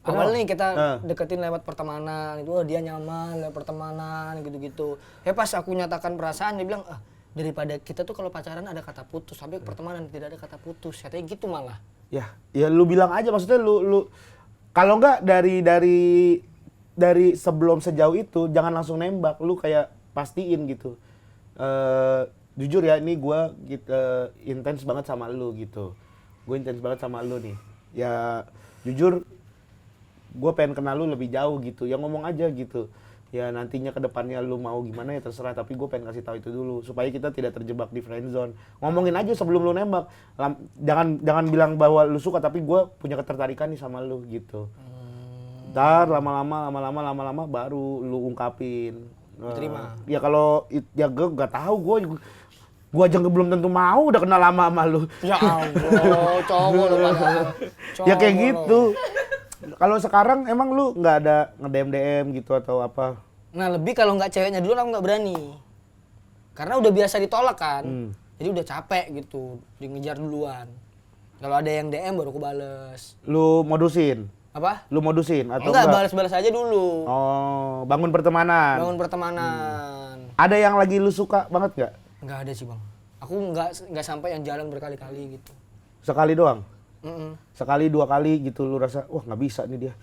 Awalnya nih kita deketin lewat pertemanan, itu dia nyaman lewat pertemanan gitu-gitu. Pas aku nyatakan perasaan, dia bilang, daripada kita tuh kalau pacaran ada kata putus, tapi pertemanan tidak ada kata putus. Katanya gitu malah. Ya lu bilang aja maksudnya lu kalau enggak dari sebelum sejauh itu jangan langsung nembak, lu kayak pastiin gitu. Jujur ya ini gua intens banget sama lu gitu. Gue intens banget sama lu nih. Ya jujur gue pengen kenal lu lebih jauh gitu. Ya ngomong aja gitu. Ya nantinya ke depannya lu mau gimana ya terserah, tapi gue pengen kasih tahu itu dulu supaya kita tidak terjebak di friendzone. Ngomongin aja sebelum lu nembak. Jangan bilang bahwa lu suka tapi gue punya ketertarikan nih sama lu gitu. Ntar lama-lama baru lu ungkapin. Terima. Ya kalau ya gue gak tahu gue aja belum tentu mau udah kenal lama sama lu. Ya Allah, cowok lu pada. Ya kayak gitu. Kalau sekarang emang lu nggak ada nge-DM gitu atau apa? Nah, lebih kalau nggak ceweknya dulu aku nggak berani. Karena udah biasa ditolak kan. Jadi udah capek gitu, di ngejar duluan. Kalau ada yang DM baru aku bales. Lu modusin? Apa? Lu modusin atau Enggak, balas-balas aja dulu. Oh, bangun pertemanan. Bangun pertemanan. Ada yang lagi lu suka banget nggak? Enggak ada sih, Bang. Aku enggak sampai yang jalan berkali-kali gitu. Sekali doang? Sekali 2 kali gitu lu rasa, wah nggak bisa nih dia.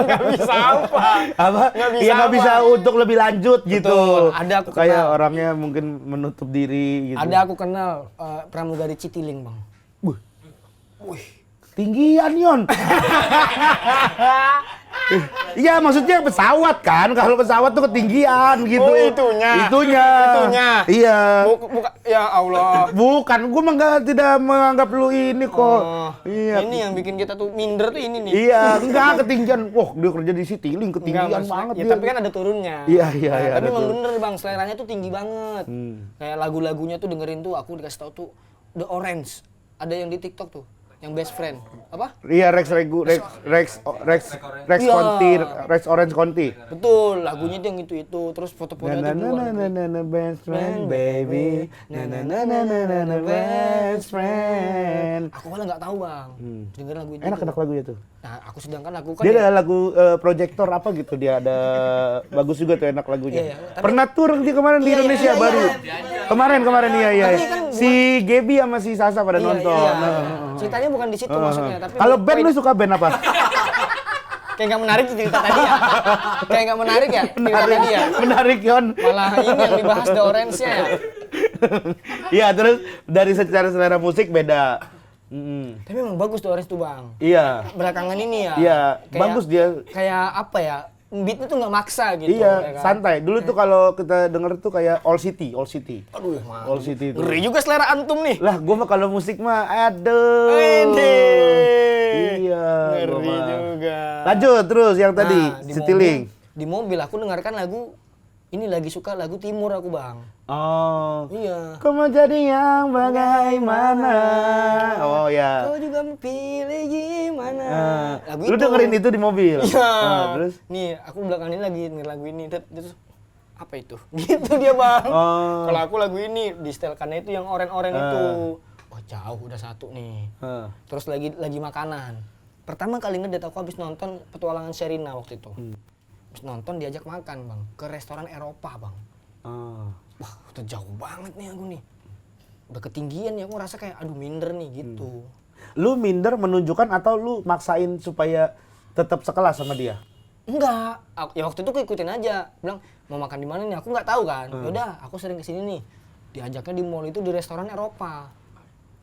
Nggak bisa apa? Apa? Iya nggak bisa untuk lebih lanjut gitu. Betul. Ada aku kayak kenal. orangnya mungkin menutup diri gitu. Ada aku kenal pramugari Citiling, Bang. Wih. Tinggian Yon. Iya maksudnya pesawat kan, kalau pesawat tuh ketinggian gitu. Oh, itunya. Iya. Bukan, ya Allah. Bukan, gue tidak menganggap lu ini kok. Iya. Ini yang bikin kita tuh minder tuh ini nih. Iya, enggak ketinggian. Wah, dia kerja di Citiling ketinggian Enggak, banget ya, dia. tapi kan ada turunnya. Iya, Nah, tapi ada emang turun. bener Bang, seleranya tuh tinggi banget. Kayak lagu-lagunya tuh dengerin tuh, aku dikasih tahu tuh The Orange. Ada yang di TikTok tuh, yang Best Friend. Apa? Iya, Rex Iya. Conti, Rex Orange Conti. Betul, lagunya tuh yang itu. Terus foto-fotonya tuh keluar. Best friend baby. Best friend. Aku malah nggak tahu Bang. Dengerin lagu itu. Enak tuh. lagunya tuh. Nah, aku sedangkan aku kan Dia ada lagu Projector apa gitu, dia ada bagus juga tuh enak lagunya. Iya, tapi- Pernah tur dia kemarin di Indonesia iya, baru. Kemarin iya. Tapi kan Si Gaby sama si Sasa pada Iya, nonton. iya. Nah. Ceritanya bukan di situ maksudnya, tapi Kalau band poin- lu suka band apa? kayak nggak menarik cerita tadi ya. Kayak nggak menarik ya cerita tadi ya. Menarik Yon. Malah ini yang dibahas The Orange-nya ya. Iya, terus dari secara selera musik beda. Tapi memang bagus The Orange tuh Bang. Iya. Belakangan ini ya. Iya, bagus dia. Kayak apa ya? Beatnya tuh nggak maksa gitu. Iya, ya kan? santai. Dulu tuh kalau kita denger tuh kayak All City. Aduh, mah. All City itu. Ngeri juga selera antum nih. Lah, gua mah kalau musik mah aduh. Wede. Iya. gua Ngeri mah. juga. Lanjut terus yang tadi, Nah, Citiling. Di mobil aku dengarkan lagu ini lagi suka lagu Timur aku Bang. Oh. Iya. Kau mau jadi yang bagaimana? Oh ya. Kau juga pilih gimana? Lagu Lu dengerin itu di mobil? Iya. Terus? Nih, aku belakangan ini lagi denger lagu ini. Terus apa itu? Gitu dia Bang. Oh. Kalau aku lagu ini di setelkannya itu yang oren-oren itu. Wah, jauh udah satu nih. Terus lagi makanan. Pertama kali ngedet aku habis nonton Petualangan Sherina waktu itu. Habis nonton diajak makan, Bang, ke restoran Eropa, Bang. Wah, udah jauh banget nih aku nih. Udah ketinggian ya, aku ngerasa kayak aduh minder nih gitu. Lu minder menunjukkan atau lu maksain supaya tetap sekelas sama dia? Enggak, ya waktu itu aku ikutin aja. Bilang mau makan di mana nih? Aku nggak tahu kan. Yaudah, aku sering kesini nih. Diajaknya di mall itu di restoran Eropa.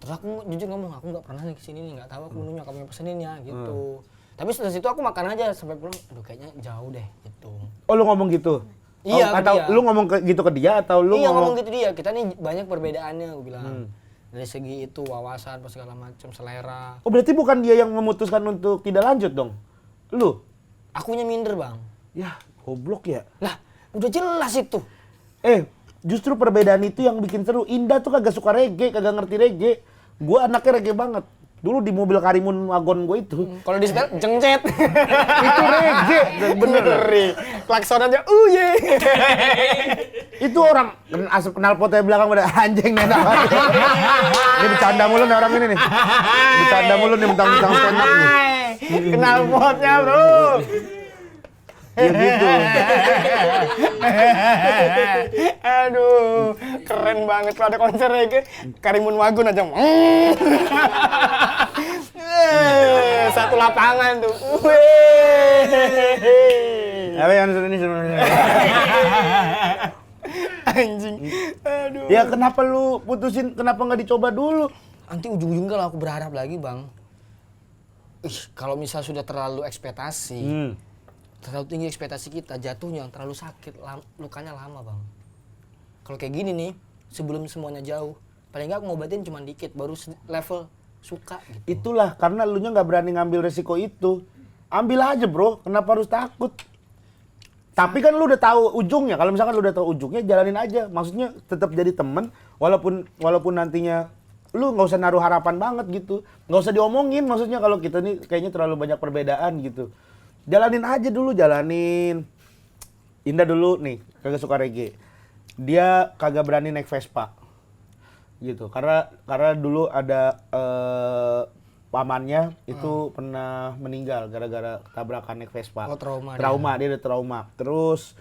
Terus aku jujur ngomong, aku nggak pernah nih kesini nih, nggak tahu aku menunya kamu yang pesenin ya gitu. Tapi setelah situ aku makan aja sampai pulang. Aduh kayaknya jauh deh gitu. Oh, lu ngomong gitu? Iya, atau ke dia. lu ngomong gitu ke dia atau lu Iya ngomong gitu dia. Kita nih banyak perbedaannya, aku bilang. Hmm. Dari segi itu wawasan, apa segala macam, selera. Oh, berarti bukan dia yang memutuskan untuk tidak lanjut dong? Lu? Akunya minder Bang. Ya, goblok ya. Lah, udah jelas itu. Justru perbedaan itu yang bikin seru. Indah tuh kagak suka reggae, kagak ngerti reggae. Gua anaknya reggae banget. Dulu di mobil Karimun wagon gue itu. Kalau di setel jengcet. Itu reggae, bener. Klakson aja, ye. Itu orang asap knalpotnya belakang pada anjing nenek. Ini bercanda mulu nih orang ini nih. Bercanda mulu nih mentang-mentang stand up nih. Kenal potnya Bro. Ya gitu. Aduh, keren banget kalau ada konser reggae. Karimun Wagun aja. Satu lapangan tuh. Apa yang ini sebenarnya? Anjing. Aduh. Ya kenapa lu putusin, kenapa nggak dicoba dulu? Nanti ujung-ujungnya kalau aku berharap lagi, Bang. Kalau misal sudah terlalu ekspektasi. Terlalu tinggi ekspektasi kita, jatuhnya yang terlalu sakit, lukanya lama Bang. Kalau kayak gini nih, sebelum semuanya jauh, paling nggak aku ngobatin cuma dikit, baru level suka gitu. Itulah, karena lu nya nggak berani ngambil resiko itu. Ambil aja bro, kenapa harus takut? Tapi kan lu udah tahu ujungnya, kalau misalkan lu udah tahu ujungnya, jalanin aja. Maksudnya tetap jadi temen, walaupun nantinya lu nggak usah naruh harapan banget gitu. Nggak usah diomongin, maksudnya kalau kita nih kayaknya terlalu banyak perbedaan gitu. Jalanin aja dulu, jalanin. Indah dulu nih, kagak suka reggae. Dia kagak berani naik Vespa. Gitu. Karena dulu ada pamannya itu pernah meninggal gara-gara tabrakan naik Vespa. Oh, trauma Dia ada trauma. Terus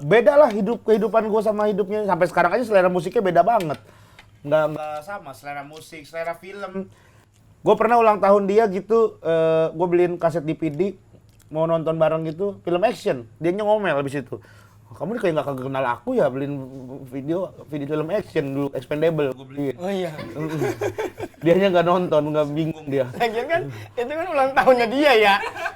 beda lah kehidupan gue sama hidupnya. Sampai sekarang aja selera musiknya beda banget. Nggak sama selera musik, selera film. Gue pernah ulang tahun dia gitu, gue beliin kaset DVD, mau nonton bareng gitu, film action. Dianya ngomel habis itu. Kamu kayak nggak kenal aku ya, beliin video film action dulu, Expendable gue beliin. Oh iya. Dianya nggak nonton, nggak bingung dia. Lagian kan itu kan ulang tahunnya dia ya.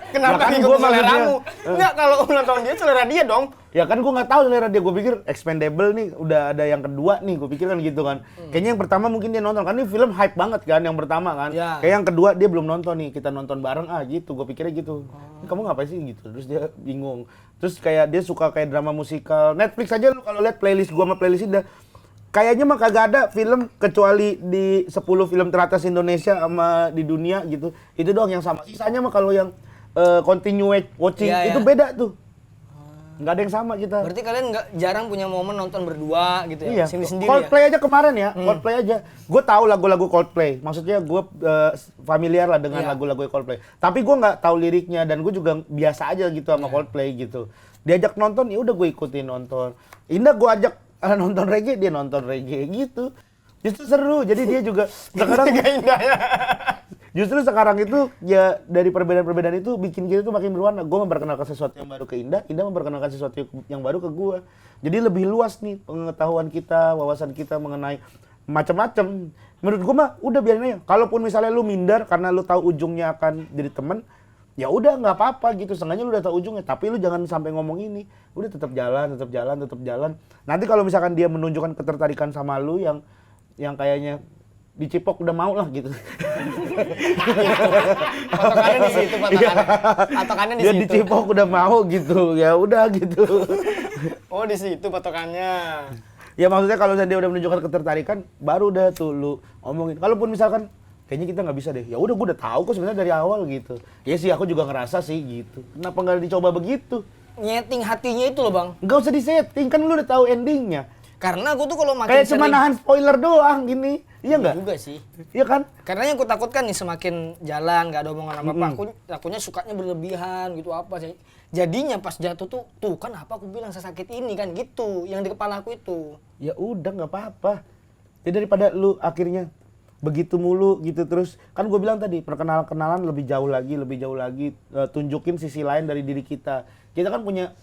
Kenapa Ya kan ngikut gua seleramu? maksudnya, Enggak, kalau ulang tahun dia selera dia dong. Ya kan gue nggak tahu selera dia, gue pikir Expendable nih udah ada yang kedua nih, gue pikir kan gitu kan. Kayaknya yang pertama mungkin dia nonton, kan ini film hype banget kan yang pertama kan. Ya. Kayak yang kedua dia belum nonton nih, kita nonton bareng gitu, gue pikirnya gitu. Kamu ngapain sih gitu, terus dia bingung. Terus kayak dia suka kayak drama musikal, Netflix aja lu kalau lihat playlist gue sama playlist dia. Kayaknya mah kagak ada film kecuali di 10 film teratas Indonesia sama di dunia gitu. Itu doang yang sama. Sisanya mah kalau yang continue watching Iya, itu iya. beda tuh. Nggak ada yang sama kita. Berarti kalian jarang punya momen nonton berdua gitu ya? Iya. Sendiri-sendiri Coldplay ya? aja kemarin ya, Coldplay aja. Gue tahu lagu-lagu Coldplay. Maksudnya gue familiar lah dengan Iya. lagu-lagu Coldplay. Tapi gue nggak tahu liriknya dan gue juga biasa aja gitu sama Coldplay gitu. Diajak nonton ya udah gue ikutin nonton. Indah gue ajak nonton reggae, dia nonton reggae gitu. Justru seru. Jadi dia juga sekarang Gak indah ya. justru sekarang itu ya dari perbedaan-perbedaan itu bikin kita tuh makin berwarna. Gue memperkenalkan sesuatu yang baru ke Indah, Indah memperkenalkan sesuatu yang baru ke gue. Jadi lebih luas nih pengetahuan kita, wawasan kita mengenai macam-macam. Menurut gue mah udah biarin aja. Kalaupun misalnya lu minder karena lu tahu ujungnya akan jadi temen, ya udah nggak apa-apa gitu. Sengaja lu udah tahu ujungnya, tapi lu jangan sampai ngomong ini. Udah tetap jalan. Nanti kalau misalkan dia menunjukkan ketertarikan sama lu yang kayaknya dicipok udah mau lah gitu. Patokannya di situ, patokannya di Dia situ. dicipok udah mau gitu. Ya udah gitu. Oh, di situ patokannya. Ya maksudnya kalau dia udah menunjukkan ketertarikan, baru udah tuh lu omongin. Kalaupun misalkan kayaknya kita nggak bisa deh, ya udah gue udah tahu kok sebenarnya dari awal gitu. Ya sih aku juga ngerasa sih gitu. Kenapa nggak dicoba begitu? Nyeting hatinya itu loh, Bang. Nggak usah disetting, kan lu udah tahu endingnya. Karena aku tuh kalau makin Kayak cuma sering... nahan spoiler doang gini, iya nggak? juga sih. Iya kan? Karena yang aku takutkan nih semakin jalan nggak ada omongan apa-apa, aku takutnya sukanya berlebihan gitu apa sih. Jadinya pas jatuh tuh kan apa aku bilang sesakit ini kan gitu, yang di kepala aku itu. Ya udah nggak apa-apa. Jadi daripada lu akhirnya begitu mulu gitu terus, kan gue bilang tadi perkenalan lebih jauh lagi, tunjukin sisi lain dari diri kita. Kita kan punya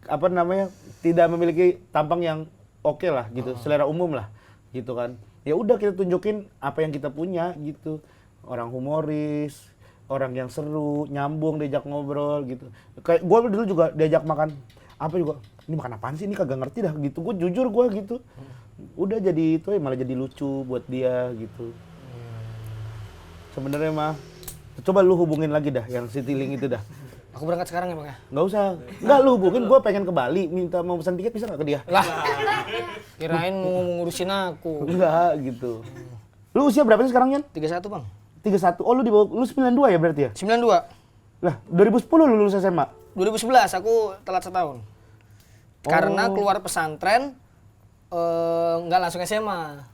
apa namanya, tidak memiliki tampang yang oke lah gitu, selera umum lah gitu kan. Ya udah kita tunjukin apa yang kita punya gitu. Orang humoris, orang yang seru, nyambung, diajak ngobrol gitu. Kayak gue dulu juga diajak makan apa juga, ini makan apaan sih, ini kagak ngerti dah gitu. Gue jujur gue gitu. Udah jadi itu malah jadi lucu buat dia gitu. Sebenarnya mah coba lu hubungin lagi dah yang Citylink itu dah. Aku berangkat sekarang ya, Bang ya? Nggak usah. Nggak, lu hubungin, gue pengen ke Bali, mau pesan tiket bisa nggak ke dia? Lah, kirain mau ngurusin aku. Enggak gitu. Lu usia berapa sih sekarang, Yan? 31, Bang. 31. Oh, lu di bawah, lu 92 ya berarti ya? 92. Lah, 2010 lu lulus SMA? 2011 aku telat setahun. Karena keluar pesantren nggak langsung SMA.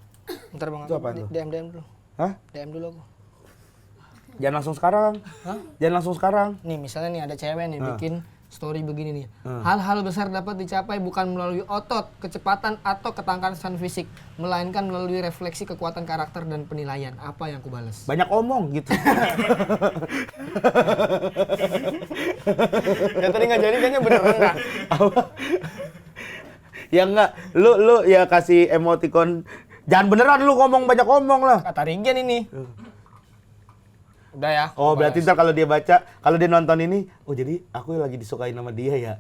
Bentar, Bang. Itu apaan tuh? DM dulu. Hah? DM dulu aku. Jangan langsung sekarang. Hah? Jangan langsung sekarang. Nih misalnya nih ada cewek nih bikin story begini nih. Hal-hal besar dapat dicapai bukan melalui otot, kecepatan atau ketangkasan fisik, melainkan melalui refleksi kekuatan karakter dan penilaian. Apa yang aku balas? Banyak omong gitu. Ya tadi nggak jadi kayaknya beneran dah. Ya enggak, lu ya kasih emoticon. Jangan beneran lu ngomong banyak omong lah. Kata Regen ini. Udah ya. Oh, berarti ntar kalau dia baca, kalau dia nonton ini, oh jadi aku lagi disukain sama dia ya.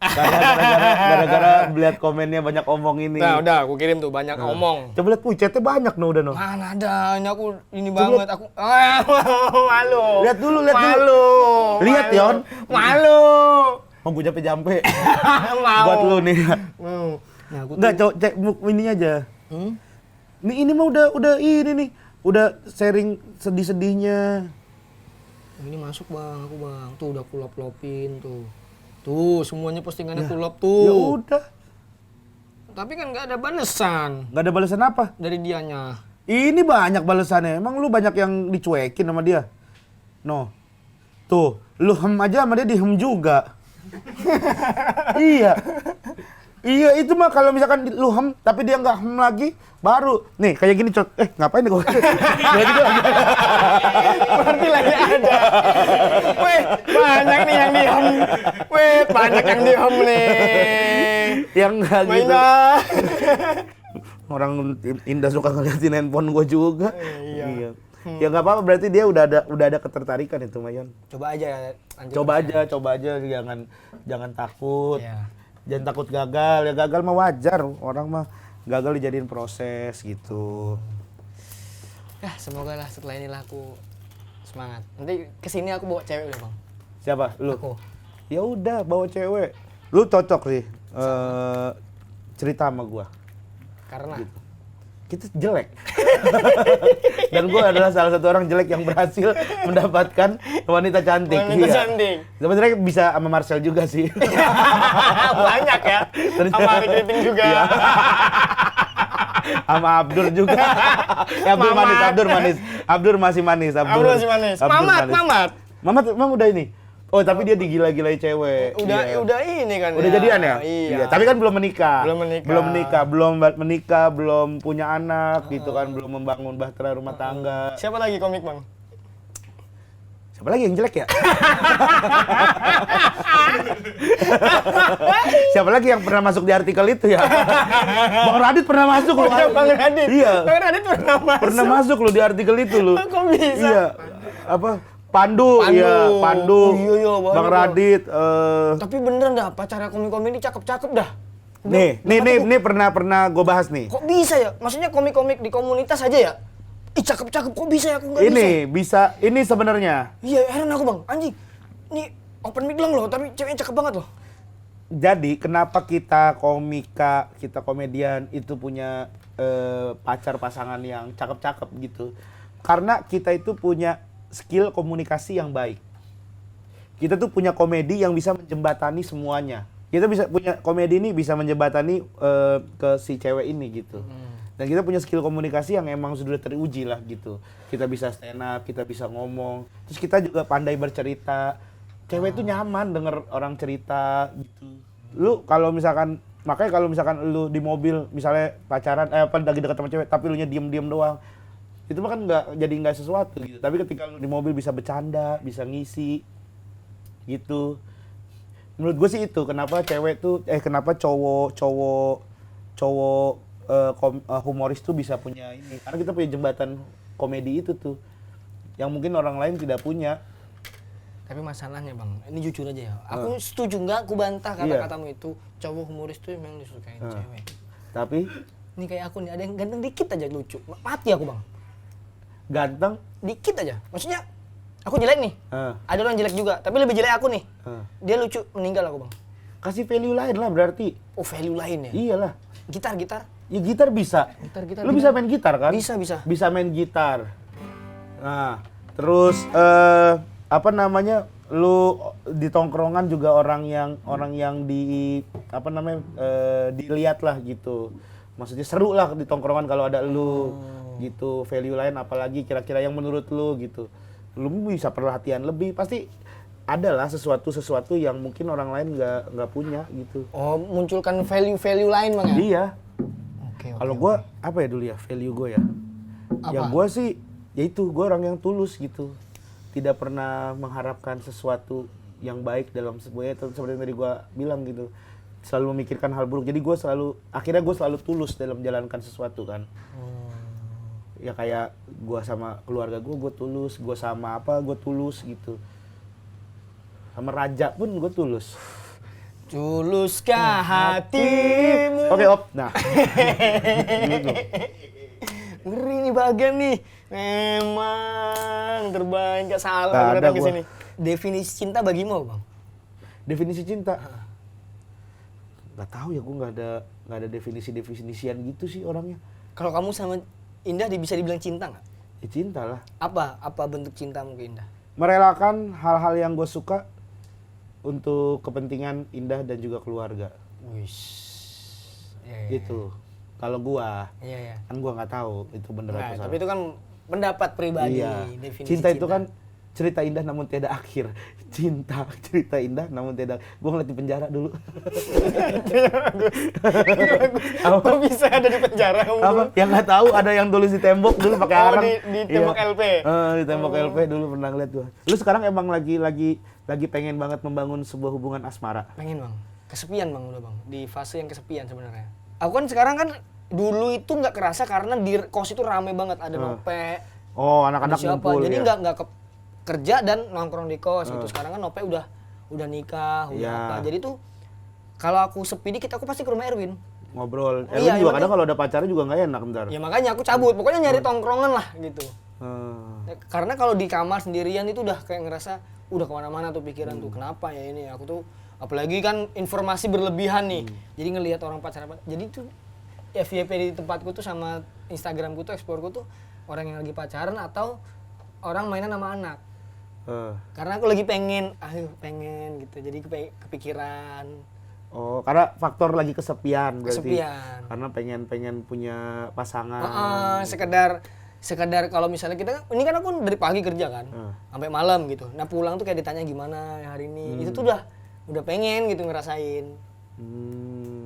Gara-gara melihat komennya banyak omong ini. Nah, udah aku kirim tuh banyak omong. Coba lihat chatnya banyak udah no. Mana ada, ini aku ini banget aku. Malu. Lihat dulu. Malu. Lihat, Yon. Malu. Mau gue jampe. Mau. Buat lu nih. Mau. Nah, aku Enggak, cek ini aja. Ini mah udah ini nih. Udah sharing sedih-sedihnya. ini masuk, Bang, aku, Bang. Tuh udah aku lop-lopin tuh. Tuh, semuanya postingannya aku lop tuh. Ya udah. Tapi kan nggak ada balesan Nggak ada balasan apa? dari dianya. Ini banyak balasannya. Emang lu banyak yang dicuekin sama dia? No. Tuh, lu hem aja sama dia dihem juga. Iya. Iya, itu mah kalau misalkan lu hem tapi dia nggak hem lagi, baru. Nih, kayak gini, ngapain nih gua? Berarti lagi ada. Weh, banyak nih yang dihem. Weh, banyak yang dihem nih. Yang nggak gitu. Mainlah. Orang Indah suka ngeliatin handphone gua juga. Iya. Ya nggak apa-apa, berarti dia udah ada ketertarikan itu, Mayon. Coba aja. lanjut Coba aja, jangan takut. Iya. Jangan takut gagal. Ya gagal mah wajar. Orang mah gagal dijadiin proses gitu. Ya, semoga lah setelah ini lah aku semangat. Nanti kesini aku bawa cewek udah, Bang. Siapa? Lu? Aku. Ya udah, bawa cewek. Lu cocok sih cerita sama gua. Karena Kita jelek. Dan gua adalah salah satu orang jelek yang berhasil mendapatkan wanita cantik. Wanita cantik. Sebenarnya bisa sama Marcel juga sih. banyak ya. Sama Ari Kriting juga. Iya. Sama Abdur juga. Ya, Abdur manis, Abdur manis. Abdur masih manis, Abdur masih manis. Mamat Mamat udah ini. Oh, tapi dia digila-gilai cewek. udah ini kan. Udah jadian ya? Iya. Tapi kan belum menikah. Belum menikah. Belum punya anak gitu kan, belum membangun bahtera rumah tangga. Siapa lagi komik, Bang? Siapa lagi yang jelek ya? Siapa lagi yang pernah masuk di artikel itu ya? Bang Radit pernah masuk loh. Bang Radit. Iya. Bang Radit pernah masuk. Pernah masuk loh di artikel itu loh. Kok bisa? Iya. Apa? Pandu. Iya, Pandu. Iya, Bang Radit. Tapi beneran dah, pacarnya komik-komik ini cakep-cakep dah. Nih pernah gue bahas nih. Kok bisa ya? Maksudnya komik-komik di komunitas aja ya? Ih, cakep-cakep, kok bisa ya? Aku nggak bisa. Ini bisa, ini sebenarnya. Iya, heran aku, Bang. Anjing, ini open mic lang loh, tapi ceweknya cakep banget loh. Jadi kenapa kita komedian itu punya pacar pasangan yang cakep-cakep gitu? Karena kita itu punya skill komunikasi yang baik. Kita tuh punya komedi yang bisa menjembatani semuanya. Kita bisa punya komedi ini bisa menjembatani ke si cewek ini gitu. Dan kita punya skill komunikasi yang emang sudah teruji lah gitu. Kita bisa stand up, kita bisa ngomong. Terus kita juga pandai bercerita. Cewek tuh nyaman denger orang cerita gitu. Lu kalau misalkan, makanya kalau misalkan lu di mobil misalnya pacaran, lagi dekat sama cewek tapi lu nya diem-diem doang. Itu mah kan nggak sesuatu gitu. Tapi ketika lu di mobil bisa bercanda, bisa ngisi gitu. Menurut gue sih itu kenapa kenapa cowok humoris tuh bisa punya ini. Karena kita punya jembatan komedi itu tuh yang mungkin orang lain tidak punya. Tapi masalahnya, Bang, ini jujur aja ya. Aku setuju nggak, aku bantah kata-katamu itu. Cowok humoris tuh memang disukain cewek. Tapi ini kayak aku nih, ada yang ganteng dikit aja lucu. Mati aku, Bang. Ganteng Dikit aja. Maksudnya aku jelek nih. Ada orang jelek juga, tapi lebih jelek aku nih. Dia lucu, meninggal aku, Bang. Kasih value lain lah berarti. Oh, value lain ya? Iyalah. Gitar. Ya gitar bisa. Gitar. Lu bisa main gitar kan? Bisa. Bisa main gitar. Nah, terus lu di tongkrongan juga orang yang dilihat lah gitu. Maksudnya seru lah di tongkrongan kalau ada lu gitu. Value lain apalagi kira-kira yang menurut lu gitu. Lu bisa perhatian lebih, pasti adalah sesuatu yang mungkin orang lain nggak punya gitu. Oh, munculkan value lain, Bang ya? Iya. Oke. Kalau gue apa ya dulu ya value gue ya? Apa? Ya gue sih, ya itu gue orang yang tulus gitu. Tidak pernah mengharapkan sesuatu yang baik dalam semuanya. Seperti yang tadi gue bilang gitu. Selalu memikirkan hal buruk. Jadi akhirnya gue selalu tulus dalam menjalankan sesuatu kan. Ya kayak gue sama keluarga gue tulus. Gue sama gue tulus gitu. Sama raja pun gue tulus. Tuluskah hatimu? Oke, Op. Nah. Ngeri nih bagian nih. Memang terbaik, gak salah Gak aku datang ada ke sini. Definisi cinta bagimu apa, Bang? Definisi cinta? Gak tahu ya, gue nggak ada definisian gitu sih orangnya. Kalau kamu sama Indah bisa dibilang cinta nggak? Ya cinta lah. Apa bentuk cintamu ke Indah? Merelakan hal-hal yang gue suka untuk kepentingan Indah dan juga keluarga. Wish. Gitu. Kalau gua, Iya. kan gua nggak tahu itu bener Nah, apa salah. tapi itu kan pendapat pribadi, Iya. definisi Cinta itu kan cerita indah namun tiada akhir. Cinta, cerita indah namun tiada. Gua ngeliat di penjara dulu. Kok bisa ada di penjara kamu? Apa? Yang nggak tahu ada yang tulis di tembok dulu pakai Oh, arang. di tembok LP? Di tembok LP dulu pernah ngeliat gua. Lu sekarang emang lagi pengen banget membangun sebuah hubungan asmara. Pengen bang, kesepian bang udah bang, di fase yang kesepian sebenarnya. Aku kan sekarang kan dulu itu nggak kerasa karena di kos itu rame banget, ada Nope, Oh, ada anak-anak siapa, ngumpul jadi ya. nggak kerja dan nongkrong di kos gitu. Sekarang kan Nope udah nikah, udah Iya. apa, jadi tuh kalau aku sepi dikit aku pasti ke rumah Erwin. Ngobrol. Iya, Lu juga emang kadang kalau ada pacarnya juga nggak enak bentar. Ya makanya aku cabut, pokoknya nyari tongkrongan lah gitu. Hmm. Ya, karena kalau di kamar sendirian itu udah kayak ngerasa udah kemana-mana tuh pikiran tuh, kenapa ya ini aku tuh, apalagi kan informasi berlebihan nih, jadi ngelihat orang pacaran, jadi tuh FYP di tempatku tuh sama Instagramku tuh explore tuh orang yang lagi pacaran atau orang mainan sama anak. Karena aku lagi pengen gitu, jadi kepikiran. Oh, karena faktor lagi kesepian berarti. Kesepian. Karena pengen punya pasangan. Sekedar kalau misalnya kita, ini kan aku dari pagi kerja kan, sampai malam gitu. Nah pulang tuh kayak ditanya gimana hari ini, itu tuh udah pengen gitu ngerasain.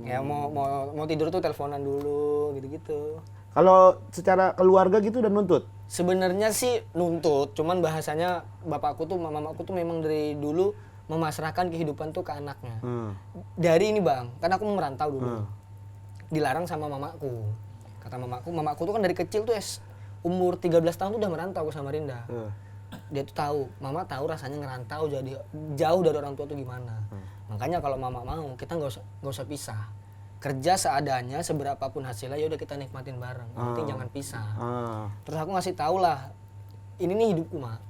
Ya mau tidur tuh teleponan dulu gitu-gitu. Kalau secara keluarga gitu udah nuntut? Sebenarnya sih nuntut, cuman bahasanya bapakku tuh, mamaku tuh memang dari dulu memasrahkan kehidupan tuh ke anaknya. Dari ini bang, kan aku merantau dulu, dilarang sama mamaku. Kata mamaku tuh kan dari kecil tuh umur 13 tahun tuh udah merantau ke Samarinda. Dia tuh tahu, mama tahu rasanya ngerantau jadi jauh dari orang tua tuh gimana. Makanya kalau mama mau, kita nggak usah pisah. Kerja seadanya, seberapapun hasilnya ya udah kita nikmatin bareng. Yang penting jangan pisah. Terus aku ngasih tahu lah, ini nih hidupku mak.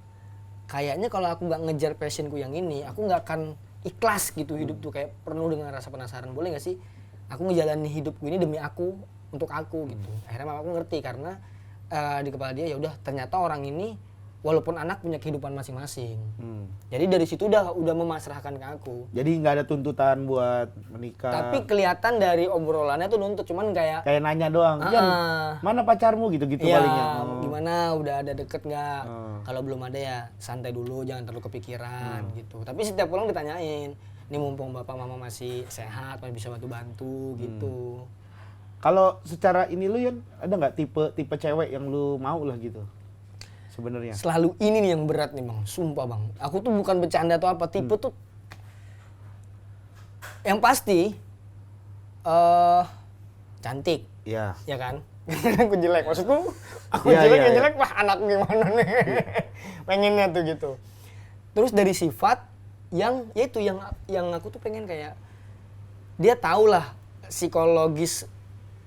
Kayaknya kalau aku nggak ngejar passionku yang ini, aku nggak akan ikhlas gitu hidup tuh, kayak penuh dengan rasa penasaran. Boleh nggak sih aku ngejalanin hidupku ini demi aku, untuk aku gitu. Akhirnya mamaku ngerti karena di kepala dia ya udah ternyata orang ini walaupun anak punya kehidupan masing-masing. Jadi dari situ udah memasrahkan ke aku. Jadi nggak ada tuntutan buat menikah. Tapi kelihatan dari obrolannya tuh nuntut, cuman kayak nanya doang. Jan, mana pacarmu gitu-gitu ya, palingnya. gimana udah ada deket nggak? Kalau belum ada ya santai dulu, jangan terlalu kepikiran gitu. Tapi setiap pulang ditanyain, ini mumpung bapak mama masih sehat, masih bisa bantu-bantu gitu. Kalau secara ini lu Yan, ada nggak tipe cewek yang lu mau lah gitu? Sebenarnya. Selalu ini nih yang berat nih bang, sumpah bang. Aku tuh bukan bercanda atau apa, tipe tuh yang pasti cantik, Iya. ya kan? Aku jelek, maksudku aku Iya, jelek, iya, yang iya. jelek, wah anak gimana nih? Pengennya tuh gitu. Terus dari sifat yang yaitu yang aku tuh pengen kayak dia tahu lah psikologis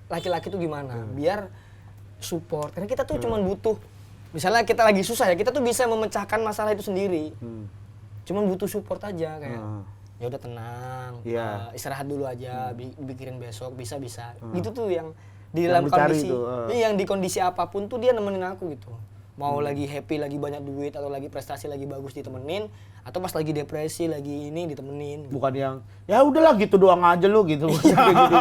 laki-laki tuh gimana, biar support. Karena kita tuh cuman butuh, misalnya kita lagi susah ya, kita tuh bisa memecahkan masalah itu sendiri. Cuman butuh support aja kayak, ya udah tenang, Iya. istirahat dulu aja, pikirin besok, bisa. Gitu tuh yang di dalam Yang lu cari kondisi, tuh, yang di kondisi apapun tuh dia nemenin aku gitu. Mau lagi happy, lagi banyak duit, atau lagi prestasi lagi bagus ditemenin, atau pas lagi depresi, lagi ini ditemenin. Bukan yang ya udahlah gitu doang aja lu gitu. Kayak gitu.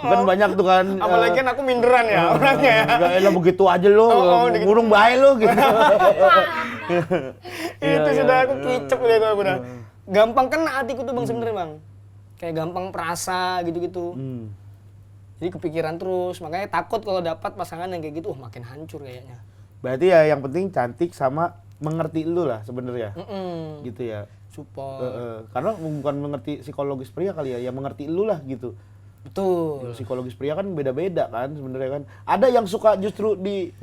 Bukan banyak tuh kan. Apalagi kan aku minderan ya orangnya ya. Ya elah begitu aja lu, ngurung bae lu gitu. Itu Iya, sudah iya. aku kicep gitu aku udah. Gampang kena hatiku tuh bang sebenarnya bang. Kayak gampang perasa gitu-gitu. Jadi kepikiran terus, makanya takut kalau dapat pasangan yang kayak gitu, makin hancur kayaknya. Berarti ya yang penting cantik sama mengerti lu lah sebenarnya. Gitu ya. Support. Karena bukan mengerti psikologis pria kali ya, ya mengerti lu lah gitu. Betul. Psikologis pria kan beda-beda kan sebenarnya kan. Ada yang suka justru di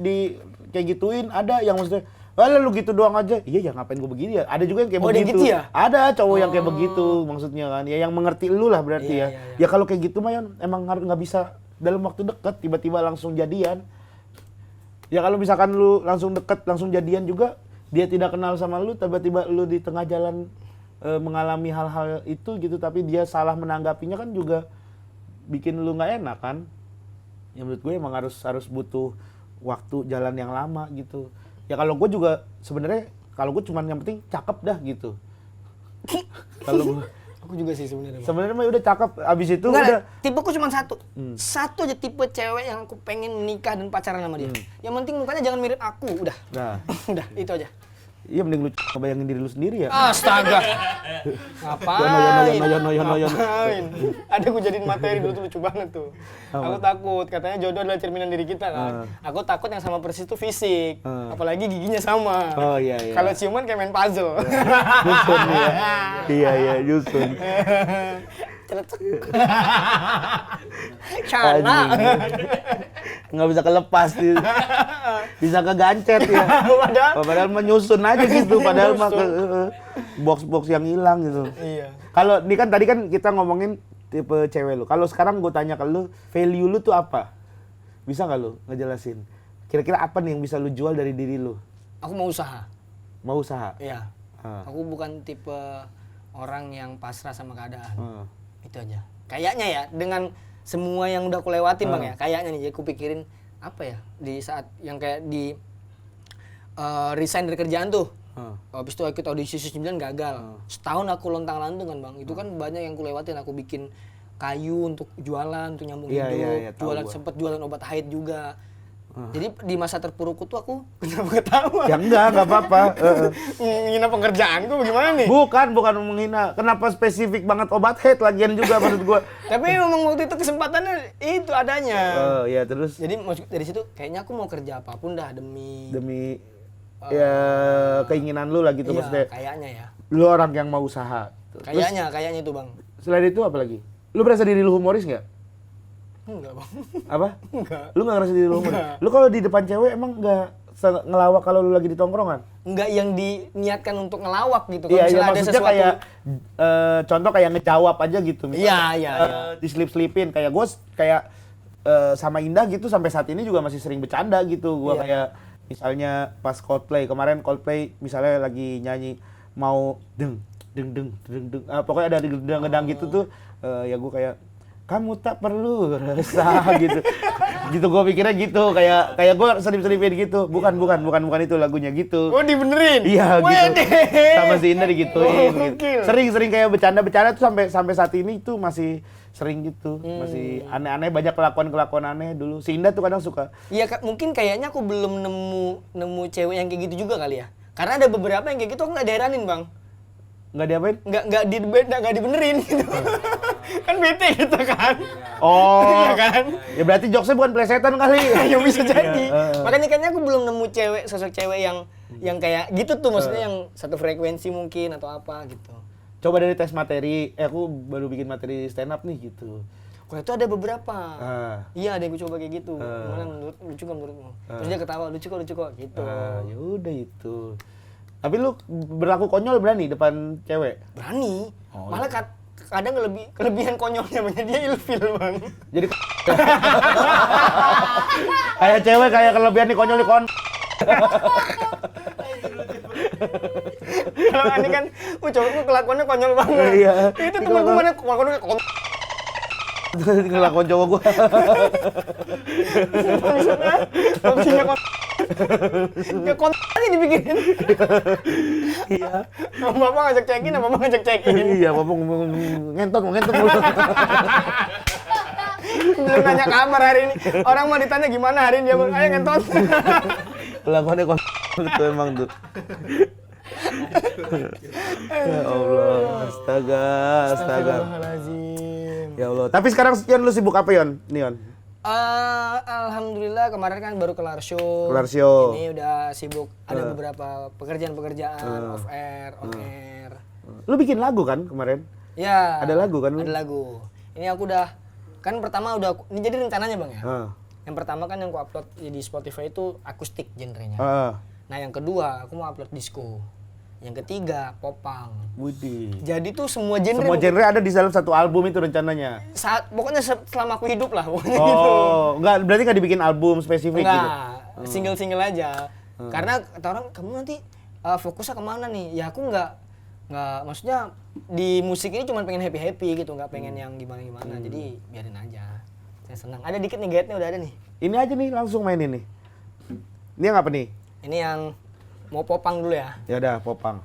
kayak gituin, ada yang maksudnya, "Wah, lu gitu doang aja." Iya ya ngapain gua begini ya? Ada juga yang kayak Oh, ada begitu. gitu ya? Ada cowok yang kayak begitu maksudnya kan. Ya yang mengerti lu lah berarti Iya, ya. iya. Ya kalau kayak gitu mah Yan, emang harus nggak bisa dalam waktu dekat tiba-tiba langsung jadian. Ya kalau misalkan lu langsung deket, langsung jadian juga, dia tidak kenal sama lu, tiba-tiba lu di tengah jalan mengalami hal-hal itu gitu, tapi dia salah menanggapinya kan juga bikin lu nggak enak kan. Ya menurut gue emang harus butuh waktu jalan yang lama gitu. Ya kalau gue juga sebenarnya kalau gue cuman yang penting cakep dah gitu. Aku juga sih sebenarnya. Bang. Sebenarnya mah udah cakep. Abis itu Enggak, udah tipeku cuma satu. Satu aja tipe cewek yang aku pengen menikah dan pacaran sama dia. Yang penting mukanya jangan mirip aku, udah. Nah. Udah, itu aja. Iya mending lu ngebayangin diri lu sendiri ya. Astaga. Ngapain? Noyon. Ngapain? Ada gue jadiin materi dulu tuh lucu banget tuh. Aku takut, katanya jodoh adalah cerminan diri kita kan. Aku takut yang sama persis itu fisik. Apalagi giginya sama. Oh iya. Kalau ciuman kayak main puzzle. Nyusun ya. Iya, nyusun. Celetuk. Cana. Nggak bisa kelepas dia. Bisa kegancet ya. Padahal menyusun aja gitu, padahal mah box-box yang hilang gitu. Iya. Kalau ini kan tadi kan kita ngomongin tipe cewek lu. Kalau sekarang gue tanya ke lu, value lu tuh apa? Bisa nggak lu ngejelasin? Kira-kira apa nih yang bisa lu jual dari diri lu? Aku mau usaha. Mau usaha? Iya. Aku bukan tipe orang yang pasrah sama keadaan. Itu aja. Kayaknya ya, dengan semua yang udah aku lewatin Bang ya, kayaknya nih, jadi aku pikirin apa ya, di saat yang kayak di resign dari kerjaan tuh. Habis itu ikut audisi 9 gagal. Setahun aku lontang-lantung kan Bang. Itu kan banyak yang aku lewatin. Aku bikin kayu untuk jualan, untuk nyambung hidup. Jualan, sempet jualan obat haid juga. Jadi di masa terpurukku tuh aku kenapa ketawa? Ya enggak apa-apa. Menghina pekerjaanku bagaimana nih? Bukan menghina. Kenapa spesifik banget obat haid lagian juga maksud gua. Tapi memang waktu itu kesempatannya itu adanya. Ya terus. Jadi dari situ kayaknya aku mau kerja apapun dah demi ya keinginan lu lah gitu iya, maksudnya. Kayaknya ya. Lu orang yang mau usaha. Kayaknya itu Bang. Selain itu apa lagi? Lu berasa diri lu humoris nggak? Enggak Bang. Apa? Enggak. Lu nggak ngerasa diri lu humoris? Lu kalau di depan cewek emang nggak ngelawak kalau lu lagi di tongkrongan? Enggak yang diniatkan untuk ngelawak gitu. Kalau Iya, misalnya ada maksudnya sesuatu kayak contoh kayak ngejawab aja gitu. Iya. Diselip-selipin kayak gue kayak sama Indah gitu sampai saat ini juga masih sering bercanda gitu. Gua kayak misalnya pas kemarin Coldplay misalnya lagi nyanyi mau deng pokoknya ada gedang-gedang gitu tuh ya gue kayak kamu tak perlu resah gitu. Gitu gue pikirnya gitu kayak gue selip-selipin gitu. Bukan itu lagunya gitu. Oh, dibenerin. Iya gitu. Sama si Indah digituin Oh, gitu. Sering kayak bercanda tuh sampai saat ini tuh masih sering gitu. Masih aneh-aneh, banyak kelakuan aneh dulu. Si Indah tuh kadang suka. Iya, mungkin kayaknya aku belum nemu cewek yang kayak gitu juga kali ya. Karena ada beberapa yang kayak gitu aku nggak diheranin Bang. Nggak diapain? Nggak dibenerin gitu. Kan bete gitu kan. Oh. Iya kan? Ya berarti jokesnya bukan plesetan kali. Ya bisa jadi. Makanya kayaknya aku belum nemu sosok cewek yang kayak gitu tuh, maksudnya yang satu frekuensi mungkin atau apa gitu. Coba dari tes materi, aku baru bikin materi stand up nih gitu. Wah, itu ada beberapa. Iya, ada yang gue coba kayak gitu. Gimana lucu kan menurutmu? Terus dia ketawa, lucu kok gitu. Ya udah itu. Tapi lu berlaku konyol berani depan cewek? Berani. Malah kadang kelebihan konyolnya banyak, dia ilfil Bang. Jadi kayak cewek kayak kelebihan nih konyol Kalau ini kan, cowokku kelakuannya konyol banget. Iya. Itu temen-temen mana kelakuannya konyol. Ngelakuin cowok gua. Maksudnya, opsinya konyol. Ya konyol aja dibikin. Iya. Bapak ngajak check-in, Bapak ngajak check-in. Iya, bapak ngentot mulu. Belum nanya kabar hari ini. Orang mau ditanya gimana hari ini, dia bilang, ayo ngentot. Kelakuannya itu emang tuh. Ya Allah, astaga. Astagfirullahaladzim. Ya Allah. Tapi sekarang Yon lu sibuk apa Yon? Nion. Alhamdulillah kemarin kan baru kelar show. Ini udah sibuk, ada beberapa pekerjaan off air, on air. Lu bikin lagu kan kemarin? Ya. Ada lagu kan? Ada lagu. Ini aku udah kan pertama ini jadi rencananya Bang ya. Yang pertama kan yang aku upload di Spotify itu akustik genrenya. Nah, yang kedua aku mau upload disco. Yang ketiga popang. Widih. Jadi tuh semua genre. Semua genre ada di dalam satu album itu rencananya. Pokoknya selama aku hidup lah pokoknya gitu. Oh, enggak berarti nggak dibikin album spesifik gitu. Single-single aja. Karena kata orang kamu nanti fokusnya kemana nih? Ya aku nggak maksudnya di musik ini cuma pengen happy gitu, nggak pengen yang gimana. Jadi biarin aja. Saya senang. Ada dikit nih guide-nya udah ada nih. Ini aja nih langsung mainin nih. Ini yang apa nih? Ini yang mau popang dulu ya. Ya udah popang.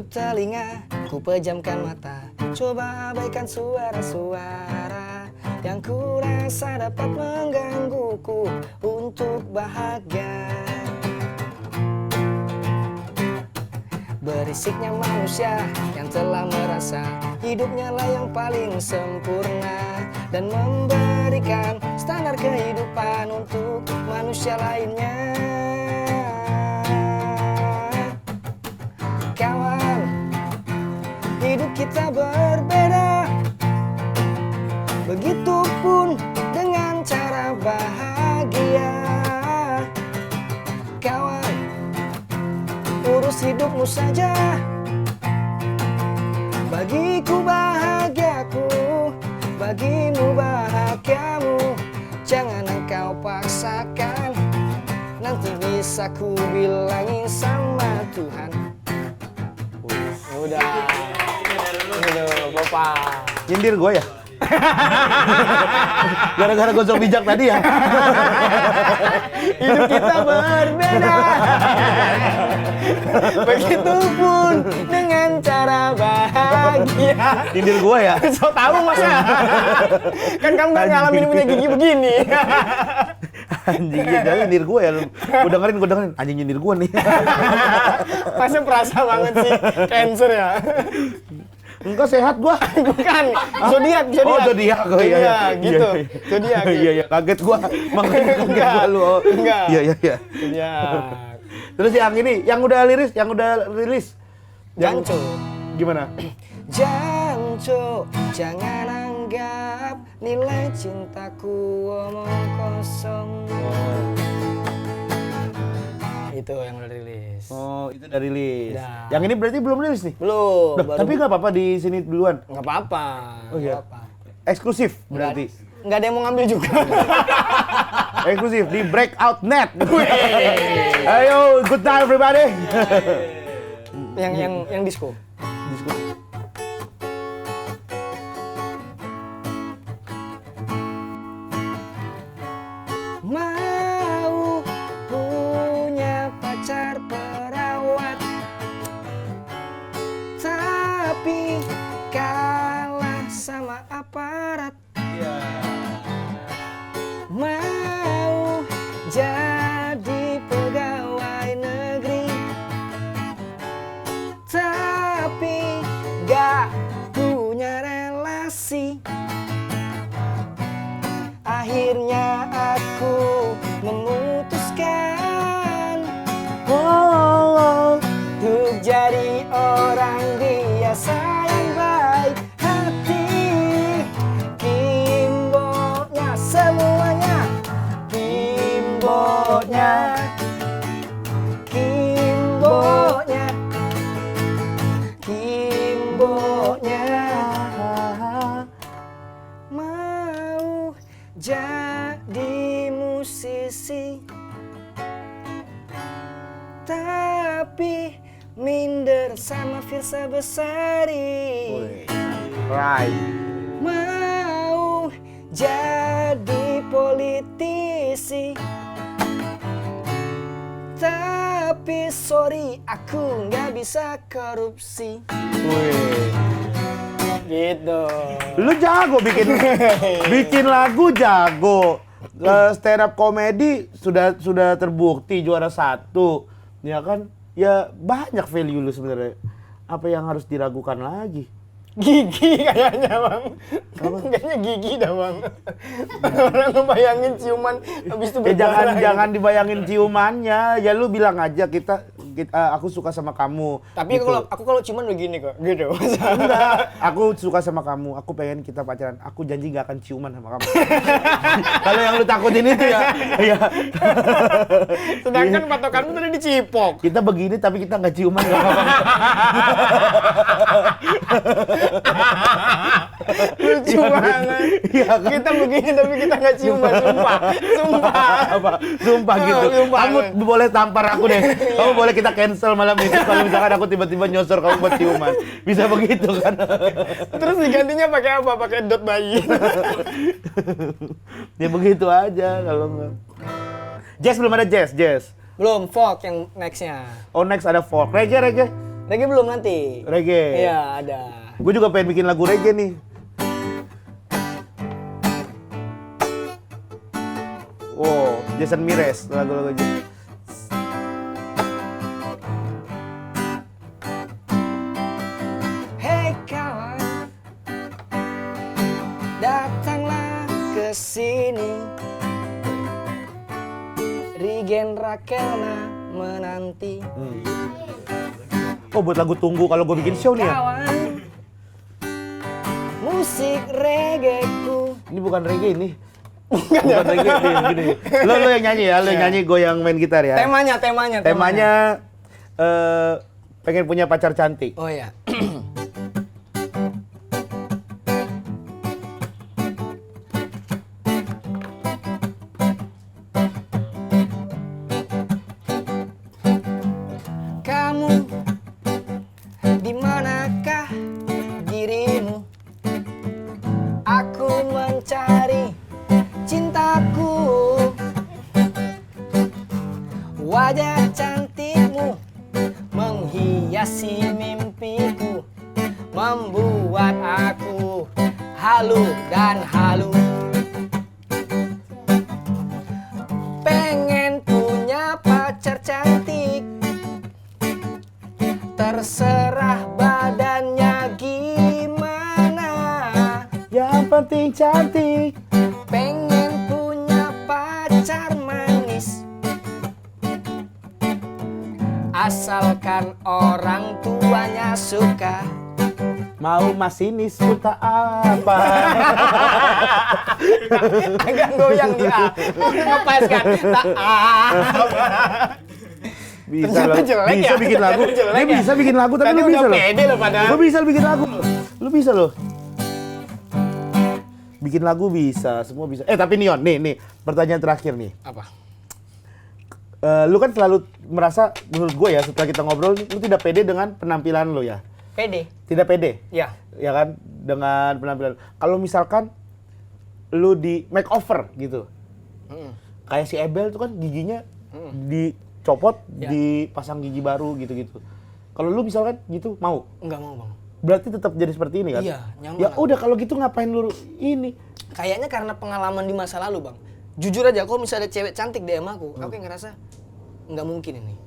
telinga, ku pejamkan mata, coba abaikan suara-suara yang ku rasa dapat menggangguku untuk bahagia. Berisiknya manusia yang telah merasa hidupnya lah yang paling sempurna dan memberikan standar kehidupan untuk manusia lainnya. Kawan, hidup kita berbeda, begitupun dengan cara bahagia. Kawan, urus hidupmu saja, bagiku bahagiaku, bagimu bahagiamu. Jangan engkau paksakan, nanti bisa ku bilangin sama Tuhan. Udah, Bapak. Nyindir gue ya? Gara-gara gue sok bijak tadi ya? Hidup kita berbeda, begitupun dengan cara bahagia. Nyindir gue ya? So tahu masa? Kan kamu gak ngalamin punya gigi begini. Anjing, jangan nyindir gue ya. Gue dengerin. Anjing nyindir gue nih. Pasti perasa banget sih, cancer ya. Enggak, sehat gua. Bukan, zodiak. Oh, zodiak. Oh, iya, gitu. Zodiak. Iya, kaget gua. Makanya kaget gua lu. Oh. Enggak. Iya. Zodiak. Terus yang ini, yang udah rilis. Janco. Gimana? Janco, jangan anggap nilai cintaku omong kosong. Itu yang udah rilis. Oh, itu udah rilis. Udah. Yang ini berarti belum rilis nih? Belum. Tapi nggak apa-apa di sini duluan. Nggak apa-apa. Oh iya. Nggak apa-apa. Eksklusif berarti. Nggak ada yang mau ngambil juga. Eksklusif di Breakout Net. Ayo, good night everybody. yang disco. Mau punya pacar perawat, tapi kalah sama aparat. Mau jadi pegawai negeri, tapi gak punya relasi. Akhirnya aku memutuskan untuk jadi orang biasa yang baik hati. Kimbonya semuanya, Kimbonya mau jadi musisi, tapi minder sama Firsa Besari. Right. Mau jadi politisi, tapi sorry aku nggak bisa korupsi. Gitu. Lu jago bikin lagu jago. Stand up comedy sudah terbukti juara 1. Ya kan? Ya banyak value lu sebenarnya. Apa yang harus diragukan lagi? Gigi kayaknya bang. Kayaknya gigi dah bang. Orang ngebayangin ciuman habis itu berdarah. Jangan dibayangin ciumannya. Ya lu bilang aja aku suka sama kamu. Tapi gitu. aku kalau ciuman begini kok, gitu. Enggak, aku suka sama kamu. Aku pengen kita pacaran. Aku janji gak akan ciuman sama kamu. Kalau yang lu takutin itu ya. Sedangkan patokanmu tadi dicipok. Kita begini tapi kita nggak ciuman nggak apa-apa. Lucu banget. Iya kan? Kita begini tapi kita nggak ciuman, Sumpah gitu. Kamu boleh tampar aku deh. Kamu boleh kita cancel malam itu kalau misalkan aku tiba-tiba nyosor kamu buat ciuman. Bisa begitu kan? Terus digantinya pakai apa? Pakai dot bayi. Ya begitu aja kalau nggak. Jazz belum ada jazz. Belum, folk yang nextnya. Oh next ada folk. Reggae. Reggae belum nanti. Reggae. Iya, ada. Gue juga pengen bikin lagu reggae nih. Wow, Jason Mraz, lagu-lagu aja. Hei kawan, datanglah ke sini. Regen Rakelna menanti. Oh, buat lagu tunggu kalau gue bikin show nih ya. Kawan, musik reggae-ku. Ini bukan reggae ini. Bukan reggae gini. Lo yang nyanyi ya, lo yang nyanyi, gue yang main gitar ya. Temanya. Temanya pengen punya pacar cantik. Oh ya. Kamu di manakah dirimu? Aku mencari cintaku. Wajah cantikmu menghiasi mimpiku, membuat aku halu dan halu. Pengen punya pacar cantik, terserah badannya gimana. Yang penting cantik. Pengen punya pacar manis, asalkan orang tuanya suka. Mau masinis ku tak apa. Agak goyang dia. Ngepas kan? Tak Bisa Ternyata loh. jelek Bisa ya? bikin lagu. Ternyata jelek Dia ya? bisa bikin lagu tapi Tadi lu udah bisa loh. pede loh padahal. Lu bisa bikin lagu. Lu bisa loh. Bikin lagu bisa, semua bisa. Tapi Nion, nih pertanyaan terakhir nih. Apa? Lu kan selalu merasa, menurut gue ya, setelah kita ngobrol, lu tidak pede dengan penampilan lu ya? Pede? Tidak pede? Ya. Ya kan? Dengan penampilan. Kalau misalkan lu di makeover gitu. Kayak si Ebel tuh kan giginya dicopot, Ya. dipasang gigi baru gitu-gitu. Kalau lu misalkan gitu, mau? Enggak mau, Bang. Berarti tetap jadi seperti ini kan? Iya, nyaman. Ya udah kalau gitu ngapain lu ini? Kayaknya karena pengalaman di masa lalu, Bang. Jujur aja, kalau misalnya ada cewek cantik DM aku kayak ngerasa nggak mungkin ini.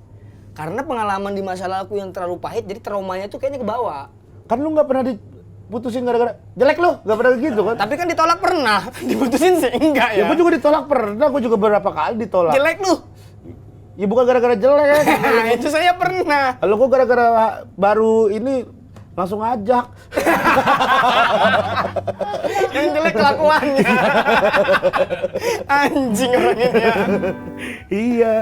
Karena pengalaman di masa lalu aku yang terlalu pahit, jadi traumanya tuh kayaknya kebawa. Kan lu nggak pernah diputusin gara-gara jelek lu, nggak pernah gitu kan? Tapi kan ditolak pernah, diputusin sih enggak Ya ya. gue juga ditolak pernah, gue juga beberapa kali ditolak. Jelek lu. Ya bukan gara-gara jelek. Nah, itu saya pernah. Kalau gue gara-gara baru ini langsung ajak. Yang jelek kelakuannya. Anjing orang ini ya. Iya.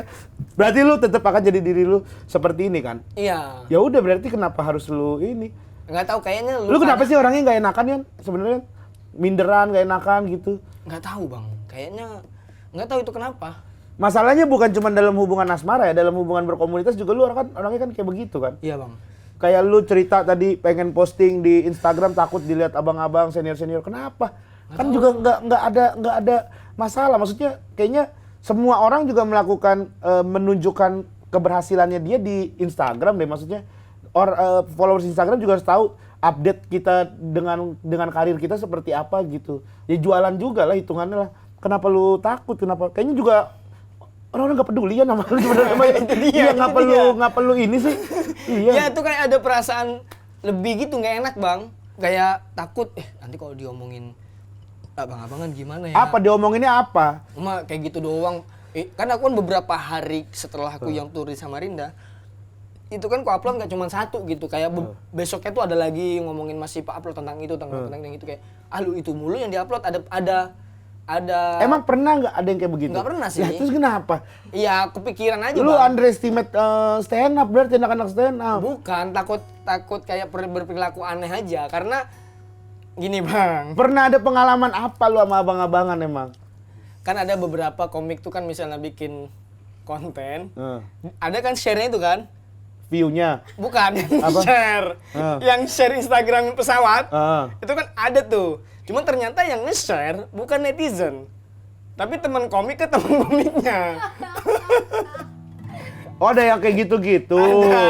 Berarti lu tetap akan jadi diri lu seperti ini kan? Iya. Ya udah berarti kenapa harus lu ini? Nggak tahu kayaknya Lu kenapa sih orangnya nggak enakan kan sebenarnya? Minderan, nggak enakan gitu. Nggak tahu, Bang. Kayaknya nggak tahu itu kenapa. Masalahnya bukan cuma dalam hubungan asmara ya, dalam hubungan berkomunitas juga lu orangnya kan kayak begitu kan? Iya, Bang. Kayak lu cerita tadi pengen posting di Instagram takut dilihat abang-abang senior-senior. Kenapa? Kan juga nggak ada masalah. Maksudnya kayaknya semua orang juga melakukan menunjukkan keberhasilannya dia di Instagram deh. Maksudnya followers Instagram juga harus tahu update kita dengan karir kita seperti apa gitu. Ya jualan juga lah hitungannya lah. Kenapa lu takut? Kenapa? Kayaknya juga orang-orang nggak peduli ya nama lu sebenarnya. Iya, nggak perlu ini sih. Iya. Ya itu kayak ada perasaan lebih gitu nggak enak, Bang. Kayak takut nanti kalau diomongin abang-abangan gimana ya? Apa diomonginnya apa? Cuma kayak gitu doang. Kan aku kan beberapa hari setelah aku yang tur di Samarinda, itu kan ku upload nggak cuma satu gitu. Kayak besoknya tuh ada lagi ngomongin masih pak upload tentang itu, tentang itu kayak, lu itu mulu yang diupload ada. Emang pernah nggak ada yang kayak begitu? Nggak pernah sih. Lah, terus kenapa? Iya, kepikiran aja, Lu Bang. underestimate stand up berarti anak-anak stand up. Bukan, takut kayak berperilaku aneh aja. Karena gini, Bang. Pernah ada pengalaman apa lu sama abang-abangan emang? Kan ada beberapa komik tuh kan misalnya bikin konten. Ada kan share-nya itu kan? View-nya. Bukan, Apa? share. Yang share Instagram pesawat. Ah. Itu kan ada tuh. Cuma ternyata yang nge-share bukan netizen. Tapi teman komik ke teman komiknya. Oh, ada yang kayak gitu-gitu. Ada.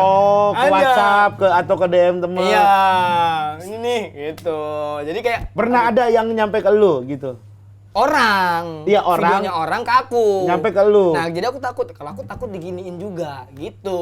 Oh, ke Ada. WhatsApp atau ke DM temen. Iya, ini nih gitu. Jadi kayak Pernah ada yang nyampe ke lu gitu. orang, Iya, orang. videonya orang ke aku. Nyampe ke lu. Nah, jadi aku takut. Kalau aku takut diginiin juga, gitu.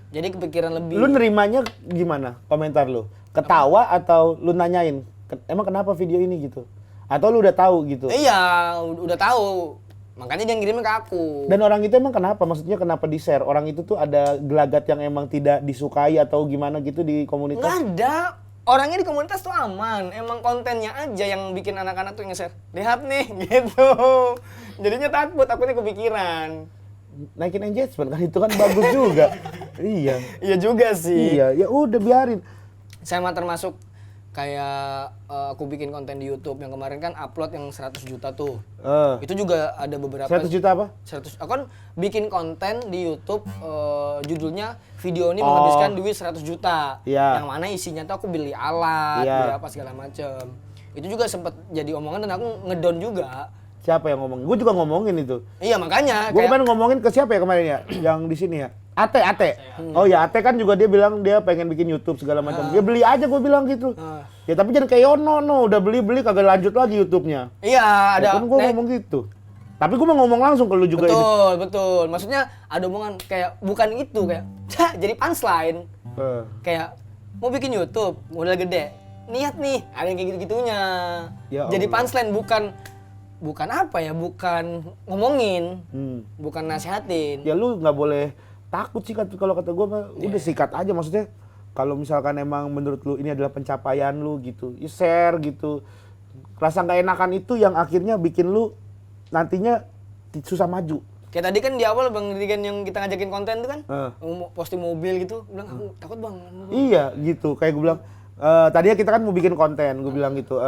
Jadi kepikiran lebih. Lu nerimanya gimana? Komentar lu. Ketawa atau lu nanyain? Emang kenapa video ini gitu? Atau lu udah tahu gitu? Iya, udah tahu. Makanya dia ngirimin ke aku. Dan orang itu emang kenapa? Maksudnya kenapa di-share? Orang itu tuh ada gelagat yang emang tidak disukai atau gimana gitu di komunitas? Nggak ada. Orangnya di komunitas tuh aman. Emang kontennya aja yang bikin anak-anak tuh nge-share. Lihat nih, gitu. Jadinya takut, takutnya kepikiran. Naikin engagement kan itu kan bagus juga. Iya. Iya juga sih. Iya, ya udah biarin. Sama termasuk kayak aku bikin konten di YouTube yang kemarin kan upload yang 100 juta tuh. Itu juga ada beberapa 100 juta apa? 100. Aku kan bikin konten di YouTube judulnya video ini menghabiskan duit 100 juta. Iya. Yang mana isinya tuh aku beli alat, Iya. beli apa segala macem. Itu juga sempat jadi omongan dan aku ngedown juga. Siapa yang ngomong? Gue juga ngomongin itu. Iya makanya Gue kemarin ngomongin ke siapa ya kemarin ya? Yang di sini ya? Ate. Oh ya, Ate kan juga dia bilang dia pengen bikin YouTube segala macam. Ya beli aja gue bilang gitu. Ya tapi jangan kayak Yono, udah beli kagak lanjut lagi YouTube-nya. iya Ya, ada. kan gue ngomong gitu. Tapi gue mau ngomong langsung ke lu juga ini. Betul. Maksudnya ada omongan kayak bukan itu kayak jadi punchline. Kayak mau bikin YouTube, modal gede. Niat nih, ada yang kayak gitu-gitunya. Ya Jadi Allah. punchline bukan apa ya, bukan ngomongin, bukan nasehatin. Ya lu nggak boleh takut sih kalau kata gue mah udah sikat aja, maksudnya kalau misalkan emang menurut lu ini adalah pencapaian lu gitu, ya share gitu. Rasa nggak enakan itu yang akhirnya bikin lu nantinya susah maju. Kayak tadi kan di awal Bang Rigan yang kita ngajakin konten tuh kan, Eh. posting mobil gitu, bilang aku takut Bang. Iya gitu, kayak gue bilang tadinya kita kan mau bikin konten, gue bilang gitu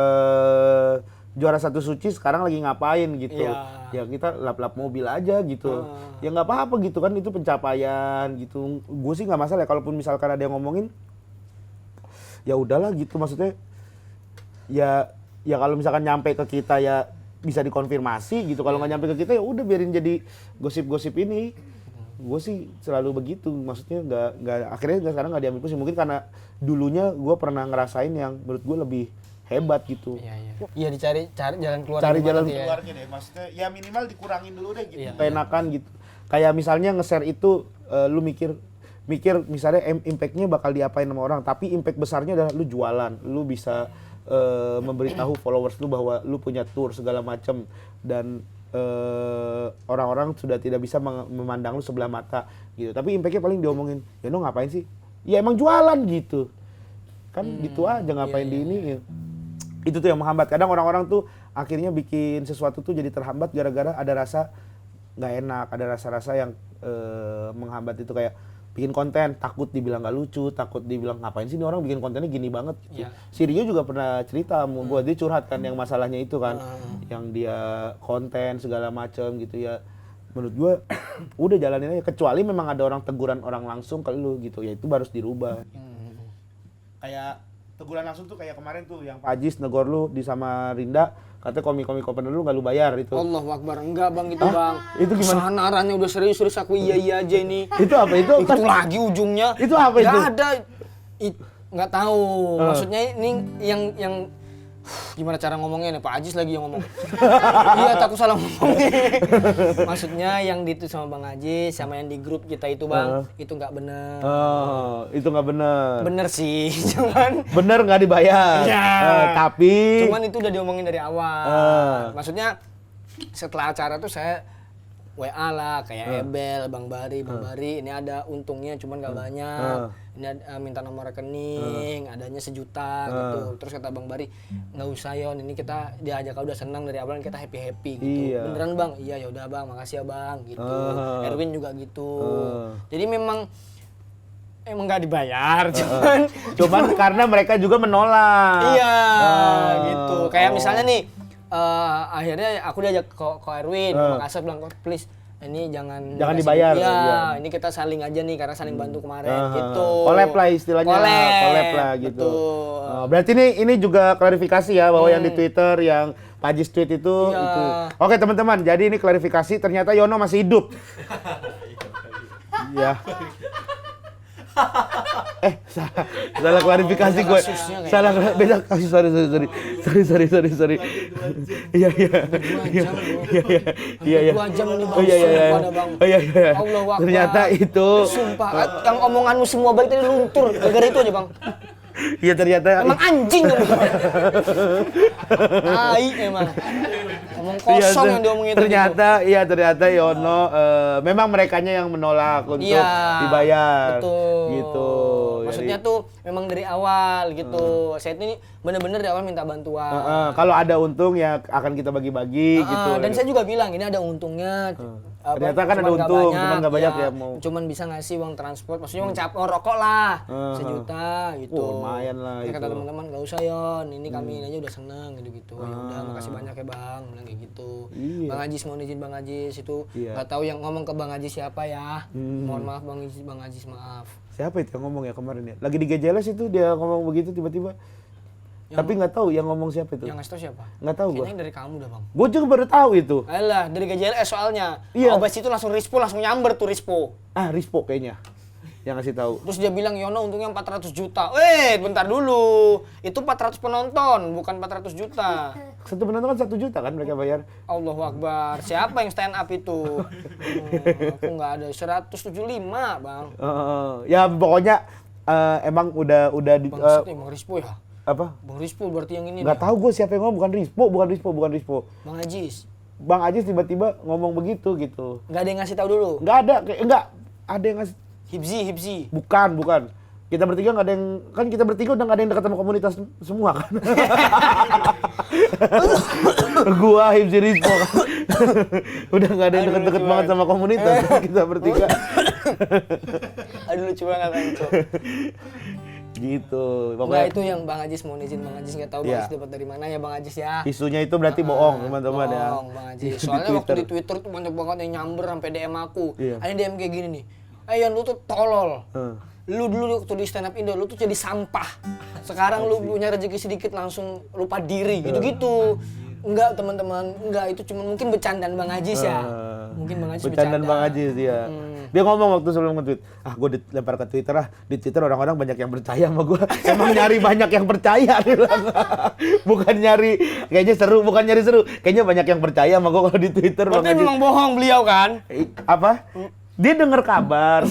juara satu suci sekarang lagi ngapain gitu. Iya. Ya kita lap-lap mobil aja gitu. Ya nggak apa-apa gitu kan, itu pencapaian gitu. Gue sih nggak masalah ya, kalaupun misalkan ada yang ngomongin ya udahlah gitu, maksudnya ya kalau misalkan nyampe ke kita ya bisa dikonfirmasi gitu. Kalau nggak nyampe ke kita ya udah biarin jadi gosip-gosip ini. Gue sih selalu begitu, maksudnya nggak akhirnya sekarang nggak diambil pusing. Mungkin karena dulunya gue pernah ngerasain yang menurut gue lebih hebat gitu. Iya dicari jalan keluar. Cari jalan keluar. keluarnya deh, maksudnya ya minimal dikurangin dulu deh gitu. Iya. Enakan gitu. Kayak misalnya nge-share itu lu mikir misalnya impact-nya bakal diapain sama orang, tapi impact besarnya adalah lu jualan, lu bisa memberitahu followers lu bahwa lu punya tour segala macam, dan orang-orang sudah tidak bisa memandang lu sebelah mata gitu. Tapi impact-nya paling diomongin, ya lu ngapain sih? Ya emang jualan gitu. Kan gitu aja ngapain di ini. Itu tuh yang menghambat. Kadang orang-orang tuh akhirnya bikin sesuatu tuh jadi terhambat gara-gara ada rasa nggak enak, ada rasa-rasa yang menghambat itu, kayak bikin konten takut dibilang nggak lucu, takut dibilang ngapain sih ini orang bikin kontennya gini banget gitu. Si Rio juga pernah cerita sama gue, dia curhat kan yang masalahnya itu kan, yang dia konten segala macem gitu ya. Menurut gue udah jalanin aja, kecuali memang ada orang teguran orang langsung ke lu gitu, ya itu harus dirubah. Kayak teguran langsung tuh kayak kemarin tuh yang Pak Ajis negor lu di Samarinda, katanya komik-komik opener lu nggak lu bayar itu. Allahu Akbar, enggak Bang itu Bang. Itu gimana? Kesana arahnya udah serius aku iya aja ini. Itu apa itu? Itu lagi ujungnya. Itu apa itu? Nggak ada. Nggak tahu. Maksudnya ini yang gimana cara ngomongnya nih, Pak Ajis lagi yang ngomong. Iya, takut salah ngomong. Maksudnya yang ditulis sama Bang Ajis sama yang di grup kita itu Bang, itu nggak bener. Oh, itu nggak bener. Bener sih, cuman Bener nggak dibayar. Ya. Tapi cuman itu udah diomongin dari awal. Maksudnya setelah acara tuh saya WA lah kayak Ebel, Bang Bari, ini ada untungnya cuman nggak banyak. Ini minta nomor rekening, adanya 1 juta gitu. Terus kata Bang Bari, nggak usah Yon, ini kita diajak udah senang dari awal, kita happy gitu. Iya. Beneran Bang? Iya ya udah Bang, makasih ya Bang gitu. Erwin juga gitu. Jadi memang nggak dibayar, cuman karena mereka juga menolak. Iya, gitu. Kayak misalnya nih, akhirnya aku diajak ke Erwin, ke Makassar, bilang, please, ini jangan dibayar. Iya, Iya. ini kita saling aja nih, karena saling bantu kemarin, gitu. Collab lah istilahnya. Collab lah gitu. Betul. Berarti ini juga klarifikasi ya, bahwa yang di Twitter yang Pak Haji tweet itu, Iya. itu. Oke teman-teman, jadi ini klarifikasi ternyata Yono masih hidup. Iya. Salah klarifikasi gue. kasusnya kayak Salah beda kasus. Sorry. Iya. Iya. 2 jam ini bang, Oh iya. sumpah dah, bang. Oh iya. Allah Akbar. Ternyata itu. Sumpah, yang omonganmu semua balik tadi luntur, gara-gara itu aja bang. Iya ternyata. Emang anjing kamu. Tai emang. Ngomong kosong yang diomongin itu. Ternyata Yono memang merekanya yang menolak untuk dibayar. Betul. Gitu. Maksudnya Jadi, tuh memang dari awal gitu. Saya ini bener-bener dari awal minta bantuan. kalau ada untung ya akan kita bagi-bagi gitu. Dan saya juga bilang ini ada untungnya. Ternyata kan cuman ada nggak untung, cuman nggak banyak ya mau. Cuman bisa ngasih uang transport, maksudnya uang rokok lah, 1 juta gitu. Lumayan lah Ya, itu. kata teman-teman nggak usah Yon, ini kami aja udah seneng gitu-gitu. Ya udah makasih banyak ya bang, bilang kayak gitu. Iya. Bang Ajis mau izin Bang Ajis itu Iya. nggak tahu yang ngomong ke Bang Ajis siapa ya. Mohon maaf Bang Ajis maaf. Siapa itu yang ngomong ya kemarin ya? Lagi di GJLS itu dia ngomong begitu tiba-tiba. Tapi nggak tahu yang ngomong siapa itu. Yang ngasih tau siapa? Nggak tahu gua. Kayaknya dari kamu dah bang. Gue juga baru tahu itu. Alah dari GJLS soalnya. Iya. Obes itu langsung langsung nyamber tuh Rispo. Rispo kayaknya yang ngasih tahu. Terus dia bilang Yono untungnya 400 juta. Bentar dulu. Itu 400 penonton, bukan 400 juta. Satu penonton kan 1 juta kan mereka bayar. Allahu Akbar. Siapa yang stand up itu? Aku nggak ada 175, Bang. Ya pokoknya emang udah di Bangsat Bang Rispo ya? apa? Bang Rispo berarti yang ini. Nggak tahu gue siapa yang ngomong, bukan Rispo. Bang Ajis. Bang Ajis tiba-tiba ngomong begitu gitu. Nggak ada yang ngasih tahu dulu. Nggak ada yang ngasih. Hibzi. Bukan. Kita bertiga nggak ada yang, kan kita bertiga udah nggak ada yang dekat sama komunitas semua kan. Gua Hibzi Rispo kan. Udah nggak ada yang deket-deket banget sama komunitas kita bertiga. Aduh lucu banget Bang. Gitu. Enggak, Pokoknya itu yang Bang Ajis mau izin Bang Ajis nggak tahu Bang Iya. Ajis dapat dari mana ya Bang Ajis ya. isunya itu berarti bohong teman-teman ya. Bohong, Bang Ajis. Soalnya waktu di Twitter tuh banyak banget yang nyamber sampai DM aku. Iya. Ada DM kayak gini nih. Yan lu tuh tolol. Lu dulu waktu di stand up Indo lu tuh jadi sampah. Sekarang lu punya rezeki sedikit langsung lupa diri gitu-gitu. Enggak teman-teman, enggak itu cuma mungkin bercandaan Bang Ajis ya. Mungkin Bang Ajis Bercandaan Bang Ajis ya. Dia ngomong waktu sebelum nge-tweet, gue dilempar ke Twitter di Twitter orang-orang banyak yang percaya sama gue. Emang nyari banyak yang percaya dia bilang. Bukan nyari kayaknya banyak yang percaya sama gue kalau di Twitter. Bang Berarti Ajis. memang bohong beliau kan? Apa? Dia dengar kabar.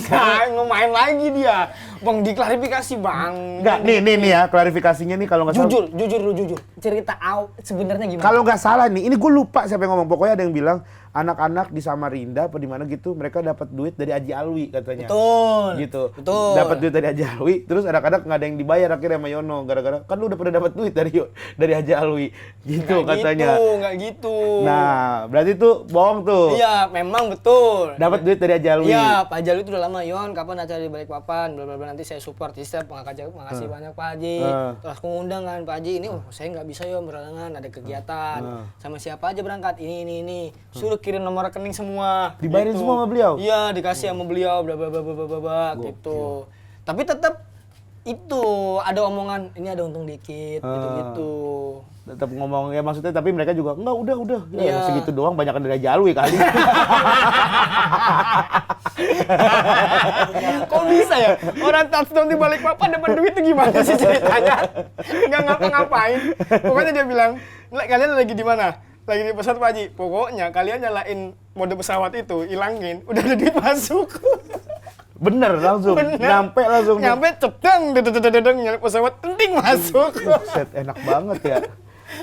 Ngemain lagi dia. Bang diklarifikasi Bang. Enggak, nih ya klarifikasinya nih kalau nggak salah. Jujur. Cerita sebenarnya gimana? Kalau nggak salah nih, ini gue lupa siapa yang ngomong. Pokoknya ada yang bilang anak-anak di Samarinda apa di mana gitu, mereka dapat duit dari Haji Alwi katanya. Betul. Gitu. Betul. Dapat duit dari Haji Alwi, terus anak-anak nggak ada yang dibayar akhirnya sama Yono gara-gara kan lu udah pernah dapat duit dari Haji Alwi. Gitu katanya. Nggak gitu. Nah, berarti tuh bohong tuh. Iya, memang betul. Dapat duit dari Haji Alwi. Iya, Pak Haji Alwi itu udah lama, Yon, kapan acara di Balikpapan? Bla bla bla, nanti saya support. Jadi makasih banyak Pak Haji. Terus aku ngundang kan Pak Haji, ini saya nggak bisa ya berhalangan, ada kegiatan. Sama siapa aja berangkat? Ini. Suruh kirim nomor rekening semua. Dibayarin gitu. semua sama beliau? Iya, dikasih sama beliau bla bla bla bla bla bla gitu. Tapi tetap itu ada omongan ini ada untung dikit gitu-gitu. Tetap ngomong ya maksudnya tapi mereka juga enggak udah. Iya. Ya, segitu doang banyakan dari Haji Alwi kali. Kok bisa ya? Orang touchdown di Balikpapan dapat duit itu gimana sih ceritanya? Nggak ngapa-ngapain. Pokoknya dia bilang, kalian lagi di mana? Lagi di pesawat Pak Haji. Pokoknya kalian nyalain mode pesawat itu, ilangin, udah ada duit masuk. Bener langsung. Nyampe langsung. Nyampe cedang, nyalain pesawat, penting masuk. Set enak banget ya.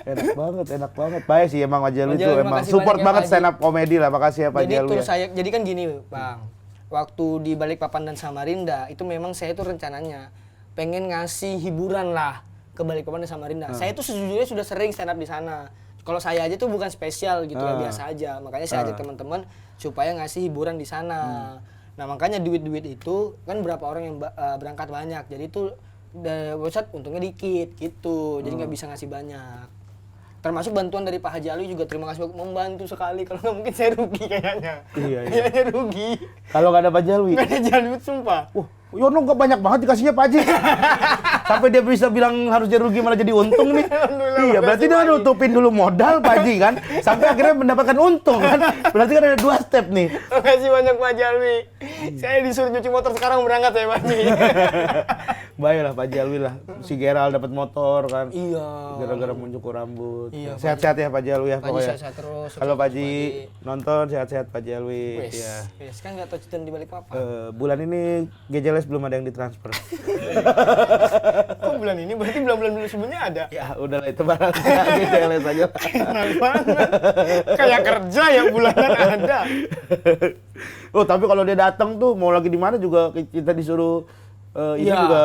Enak banget. Baik sih emang Haji Alwi itu Haji Alwi, emang makasih support banyak ya, banget Pak Haji. stand up komedi lah. Makasih ya Pak Haji Alwi. Jadi kan gini Bang, waktu di Balikpapan dan Samarinda itu memang saya itu rencananya pengen ngasih hiburan lah ke Balikpapan dan Samarinda. Saya itu sejujurnya sudah sering stand up di sana. Kalau saya aja tuh bukan spesial gitu ya, biasa aja. Makanya saya ajak teman-teman supaya ngasih hiburan di sana. Nah makanya duit-duit itu kan berapa orang yang berangkat banyak. Jadi itu website untungnya dikit gitu. Jadi nggak bisa ngasih banyak. Termasuk bantuan dari Pak Haji Alwi juga terima kasih membantu sekali. Kalau nggak mungkin saya rugi kayaknya. Iya. Kayaknya rugi. Kalau nggak ada Pak Haji Alwi. Nggak ada jalan duit sumpah. Wah, Yono nggak banyak banget dikasihnya Pak Haji. Sampai dia bisa bilang harusnya rugi malah jadi untung nih. Iya, berarti dia nutupin dulu modal Pak Haji kan, sampai akhirnya mendapatkan untung kan. Berarti kan ada 2 step nih. Makasih banyak Pak Jalwi. Saya disuruh cuci motor sekarang berangkat ya Pak Haji. Baiklah Pak Jalwi lah. Si Geral dapat motor kan. Iya. Gara-gara mau cukur rambut. Iya, Sehat-sehat ya Pak Jalwi ya Pak Haji pokoknya. sehat-sehat terus. Kalau Pak Haji Pak Haji. nonton sehat-sehat Pak Jalwi. Wes, Iya. wes kan nggak tahu cerita di balik apa. Bulan ini GJLS belum ada yang ditransfer. Kok bulan ini? Berarti bulan-bulan sebelumnya ada. Ya udahlah itu barang GJLS aja. Enak banget. Kayak kerja ya bulanan ada. Oh tapi kalau dia datang tuh mau lagi di mana juga kita disuruh ini Iya. juga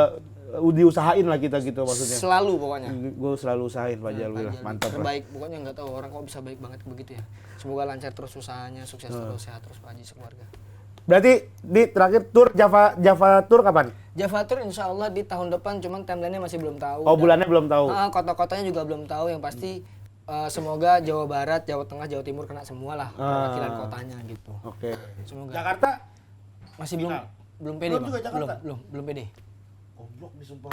diusahain lah kita gitu maksudnya. Selalu pokoknya. Gue selalu usahain Pak Jalwi lah, mantap lah. Terbaik, pokoknya nggak tahu orang kok bisa baik banget begitu ya. Semoga lancar terus usahanya, sukses terus, sehat terus Pak Haji sekeluarga. Berarti di terakhir tour Java Tour kapan? Java Tour insya Allah di tahun depan, cuman timelinenya masih belum tahu. Oh bulannya belum tahu. Kota-kotanya juga belum tahu, yang pasti semoga Jawa Barat, Jawa Tengah, Jawa Timur kena semua lah perwakilan kotanya gitu. Oke. Semoga. Jakarta Masih belum pede Belum Bang. juga Jakarta? Belum pede. goblok nih sumpah.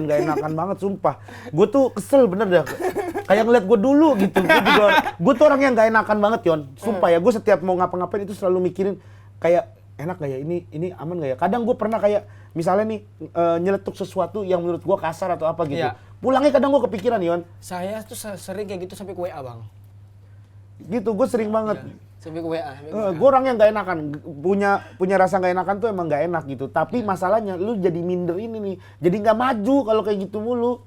Gak enakan banget sumpah. Gue tuh kesel bener dah. Kayak ngeliat gue dulu gitu. Gue tuh orang yang gak enakan banget Yon. Sumpah ya, gue setiap mau ngapa-ngapain itu selalu mikirin kayak enak gak ya, ini aman gak ya. Kadang gue pernah kayak misalnya nih nyeletuk sesuatu yang menurut gue kasar atau apa gitu. Iya. Pulangnya kadang gue kepikiran Yon. Saya tuh sering kayak gitu sampai ke WA Bang. Gitu, gue sering banget. Sampai ke WA. Gue orang yang gak enakan, punya rasa gak enakan tuh emang gak enak gitu. Tapi masalahnya lu jadi minder ini nih, jadi gak maju kalau kayak gitu mulu.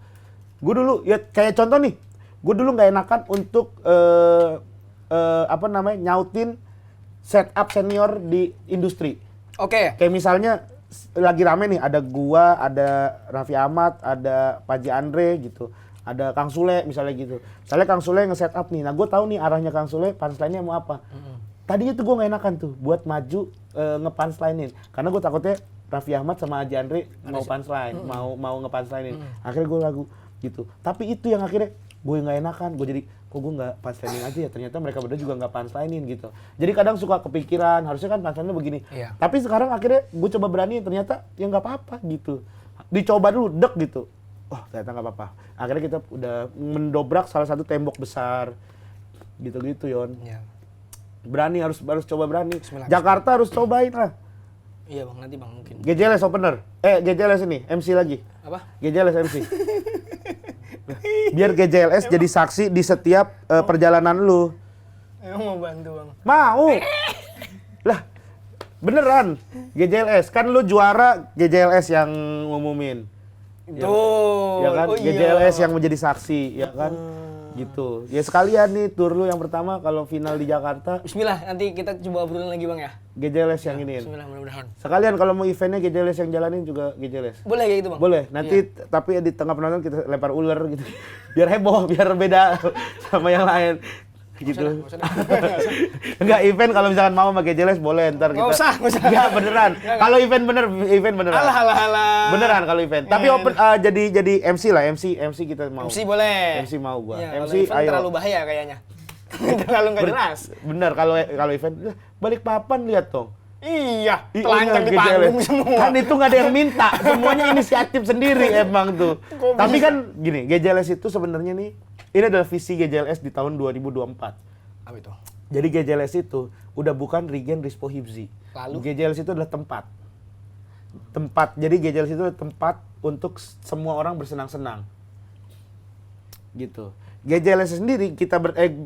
Gue dulu ya kayak contoh nih, gue dulu gak enakan untuk nyautin setup senior di industri. Oke. Kayak misalnya lagi rame nih, ada gua, ada Raffi Ahmad, ada Paji Andre gitu. Ada Kang Sule misalnya gitu. Misalnya Kang Sule nge-setup nih. Nah, gue tahu nih arahnya Kang Sule, punchline-nya mau apa. Tadinya tuh gue gak enakan tuh buat maju nge-punchline-in. Karena gue takutnya Raffi Ahmad sama Haji Andre mau punchline, mau nge-punchline-in. Akhirnya gue lagu gitu. Tapi itu yang akhirnya gue gak enakan. Gue jadi, kok gue gak punchline-in aja ya. Ternyata mereka berdua juga gak punchline-in gitu. Jadi kadang suka kepikiran, harusnya kan punchline-nya begini. Iya. Tapi sekarang akhirnya gue coba berani, ternyata ya gak apa-apa gitu. Dicoba dulu, dek gitu. Oh ternyata nggak apa-apa. Akhirnya kita udah mendobrak salah satu tembok besar, gitu-gitu Yon. Iya. Berani harus coba berani. Bismillah. Jakarta harus cobain lah. Iya Bang, nanti Bang mungkin. GJLS opener. GJLS ini MC lagi. Apa? GJLS MC. Biar GJLS jadi saksi di setiap perjalanan lu. Emang mau bantu Bang. Mau. Lah beneran GJLS kan lu juara GJLS yang ngumumin. Tuh. Ya kan, Oh, iya. GJLS yang menjadi saksi, ya kan, gitu. Ya sekalian nih tur lu yang pertama kalau final di Jakarta, Bismillah, nanti kita coba obrolan lagi Bang ya. GJLS yang ini. Bismillah, mudah-mudahan. Sekalian kalau mau eventnya GJLS yang jalanin juga GJLS. Boleh kayak gitu Bang? Boleh. Nanti tapi di tengah penonton kita lempar ular gitu, biar heboh, biar beda sama yang lain. Gitu. Nggak usah. Enggak, event kalau misalkan mau sama GJLS boleh ntar kita. Nggak usah. Enggak, beneran. Kalau event beneran. Alah. Beneran kalau event. Tapi open jadi MC lah, MC kita mau. MC boleh. MC mau gua. Iya, MC kalau event ayo. terlalu bahaya kayaknya. Terlalu nggak jelas. Bener kalau event balik papan lihat dong. Iya, Ih, telanjang di GJLS. panggung semua. Kan itu nggak ada yang minta, semuanya inisiatif sendiri emang tuh. Kok Tapi bisa? kan gini, GJLS itu sebenarnya nih, ini adalah visi GJLS di tahun 2024. Apa itu? Jadi GJLS itu udah bukan Regen Rispo Hibzi. Lalu? GJLS itu adalah tempat. Jadi GJLS itu adalah tempat untuk semua orang bersenang-senang. Gitu. GJLS sendiri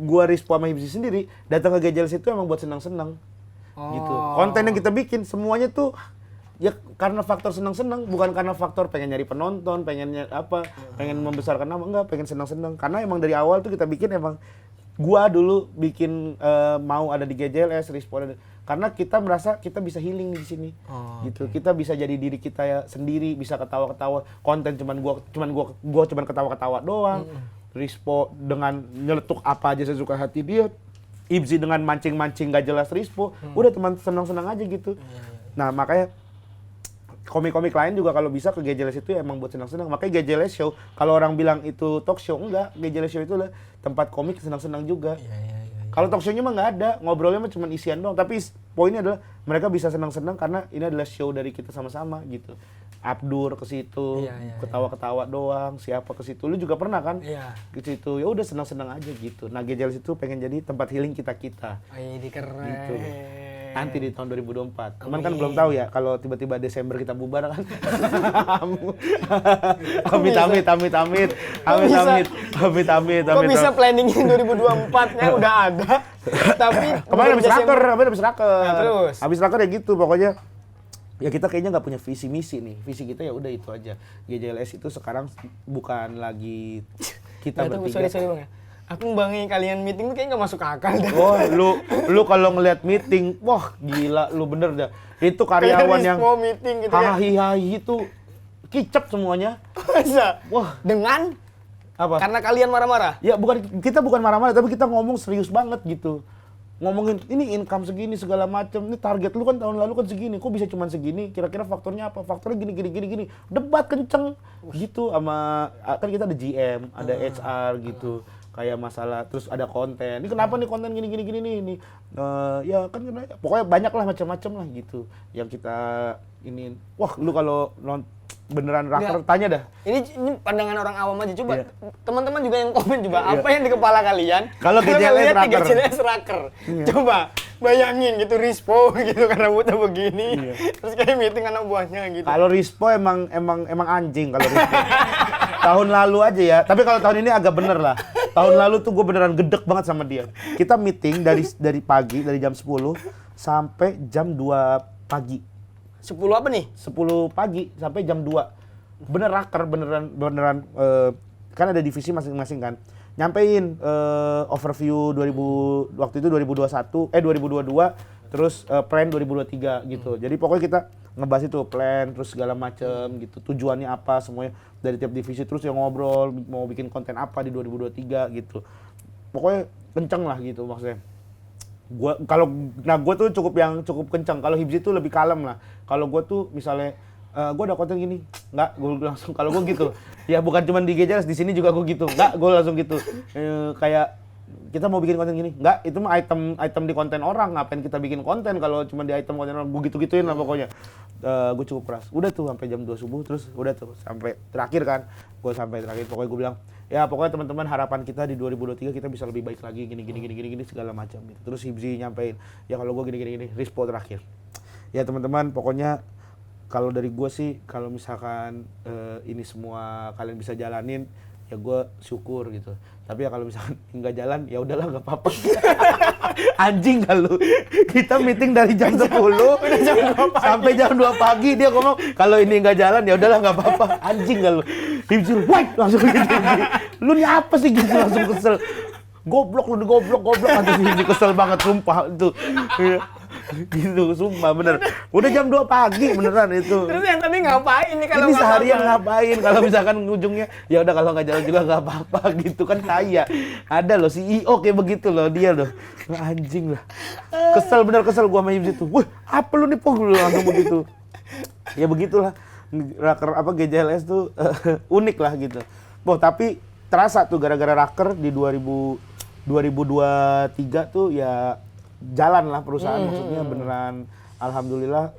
gua Rispo sama Hibzi sendiri datang ke GJLS itu emang buat senang-senang. Gitu. Konten yang kita bikin semuanya tuh ya karena faktor senang-senang, bukan karena faktor pengen nyari penonton, pengen membesarkan nama, enggak, pengen senang-senang. Karena emang dari awal tuh kita bikin emang gua dulu bikin mau ada di GJLS, Rispo ada, karena kita merasa kita bisa healing di sini. Gitu. Kita bisa jadi diri kita ya sendiri, bisa ketawa-ketawa. Konten cuman gua cuman ketawa-ketawa doang. Rispo dengan nyeletuk apa aja sesuka hati dia. Ibzi dengan mancing-mancing gak jelas Rispo, udah teman senang-senang aja gitu. Nah makanya komik-komik lain juga kalau bisa ke GJLS itu emang buat senang-senang. Makanya GJLS Show, kalau orang bilang itu talk show, enggak. GJLS Show itu adalah tempat komik senang-senang juga. Kalau talk show-nya mah nggak ada, ngobrolnya mah cuma isian doang. Tapi poinnya adalah mereka bisa senang-senang karena ini adalah show dari kita sama-sama gitu. Abdur ke situ, ketawa-ketawa doang, siapa ke situ. Lu juga pernah kan? Iya. Ke situ. Ya udah senang-senang aja gitu. Nah, GJLS itu pengen jadi tempat healing kita-kita. Ini keren. Gitu. Nanti di tahun 2024. Cuman kan belum tahu ya kalau tiba-tiba Desember kita bubar kan. Amit. Kok bisa planningin 2024 nya udah ada, tapi kemarin habis raker. Nah, terus? Habis raker ya gitu pokoknya. Ya kita kayaknya nggak punya visi misi nih. Visi kita ya udah itu aja. GJLS itu sekarang bukan lagi kita bertiga. Sorry Bang ya. Aku membangun kalian meeting tuh kayaknya nggak masuk akal dah. Oh, lu kalau ngelihat meeting, wah gila lu bener dah. Itu karyawan yang meeting gitu ya. hahi itu kicep semuanya. Masa? Wah, Dengan apa? karena kalian marah-marah. Ya kita bukan marah-marah tapi kita ngomong serius banget gitu. Ngomongin ini income segini segala macam, ini target lu kan tahun lalu kan segini, kok bisa cuman segini, kira-kira faktornya apa, faktornya gini, debat kenceng gitu sama, kan kita ada GM, ada HR gitu, kayak masalah, terus ada konten, ini kenapa nih konten gini nih, ya kan pokoknya banyak lah macam-macam lah gitu, yang kita ini, wah lu kalau beneran raker, tanya dah. Ini pandangan orang awam aja, coba teman-teman juga yang komen juga, apa yang di kepala kalian? Kalau GJLS raker. GJLS raker. Coba bayangin gitu, Rispo gitu karena rambutnya begini, terus kayak meeting anak buahnya gitu. Kalau Rispo emang anjing kalau Rispo. Tahun lalu aja ya, tapi kalau tahun ini agak bener lah. Tahun lalu tuh gue beneran gedek banget sama dia. Kita meeting dari pagi, dari jam 10 sampai jam 2 pagi. 10 apa nih? 10 pagi sampai jam 2. Bener raker, beneran kan ada divisi masing-masing kan. Nyampein overview waktu itu 2022, terus plan 2023 gitu. Jadi pokoknya kita ngebahas itu plan terus segala macem gitu. Tujuannya apa semuanya dari tiap divisi, terus yang ngobrol mau bikin konten apa di 2023 gitu. Pokoknya kenceng lah gitu maksudnya. Gue tuh cukup kencang. Kalau Hibzi tuh lebih kalem lah. Kalau gue tuh misalnya gue ada konten gini, nggak, gue langsung, kalau gue gitu. Ya bukan cuma di GJLS, di sini juga gue gitu. Nggak, gue langsung gitu. Kayak kita mau bikin konten gini, nggak, itu mah item di konten orang. Ngapain kita bikin konten kalau cuma di item konten orang? Gue gitu-gituin lah pokoknya. Gue cukup keras. Udah tuh sampai jam 2 subuh, terus udah tuh sampai terakhir kan. Gue sampai terakhir, pokoknya gue bilang, ya pokoknya teman-teman harapan kita di 2023 kita bisa lebih baik lagi gini segala macam gitu. Terus Hibzi nyampein, ya kalau gue gini Rispo terakhir. Ya teman-teman, pokoknya kalau dari gue sih kalau misalkan ini semua kalian bisa jalanin, ya gue syukur gitu. Tapi ya kalau misalkan nggak jalan, ya udahlah nggak apa-apa. Anjing kalau kita meeting dari jam 10 sampai jam 2 pagi dia ngomong kalau ini nggak jalan ya udahlah nggak apa-apa. Anjing kalau Hibzi langsung gitu. Lu ini apa sih gitu, langsung kesel. Goblok nanti Hibzi kesel banget sumpah itu. Gitu sumpah bener. Udah jam 2 pagi beneran itu. Terus yang tadi ngapain nih kalau ini seharian ngapain kalau misalkan ujungnya ya udah kalau nggak jalan juga nggak apa-apa gitu kan. Kaya ada loh CEO kayak begitu loh dia loh. Anjing lah. Kesel gua sama Hibzi tuh. Wah, apa lu nih lu langsung begitu. Ya begitulah. Raker GJLS tuh unik lah gitu. Tapi terasa tuh gara-gara raker di 2023 tuh ya jalan lah perusahaan, maksudnya beneran alhamdulillah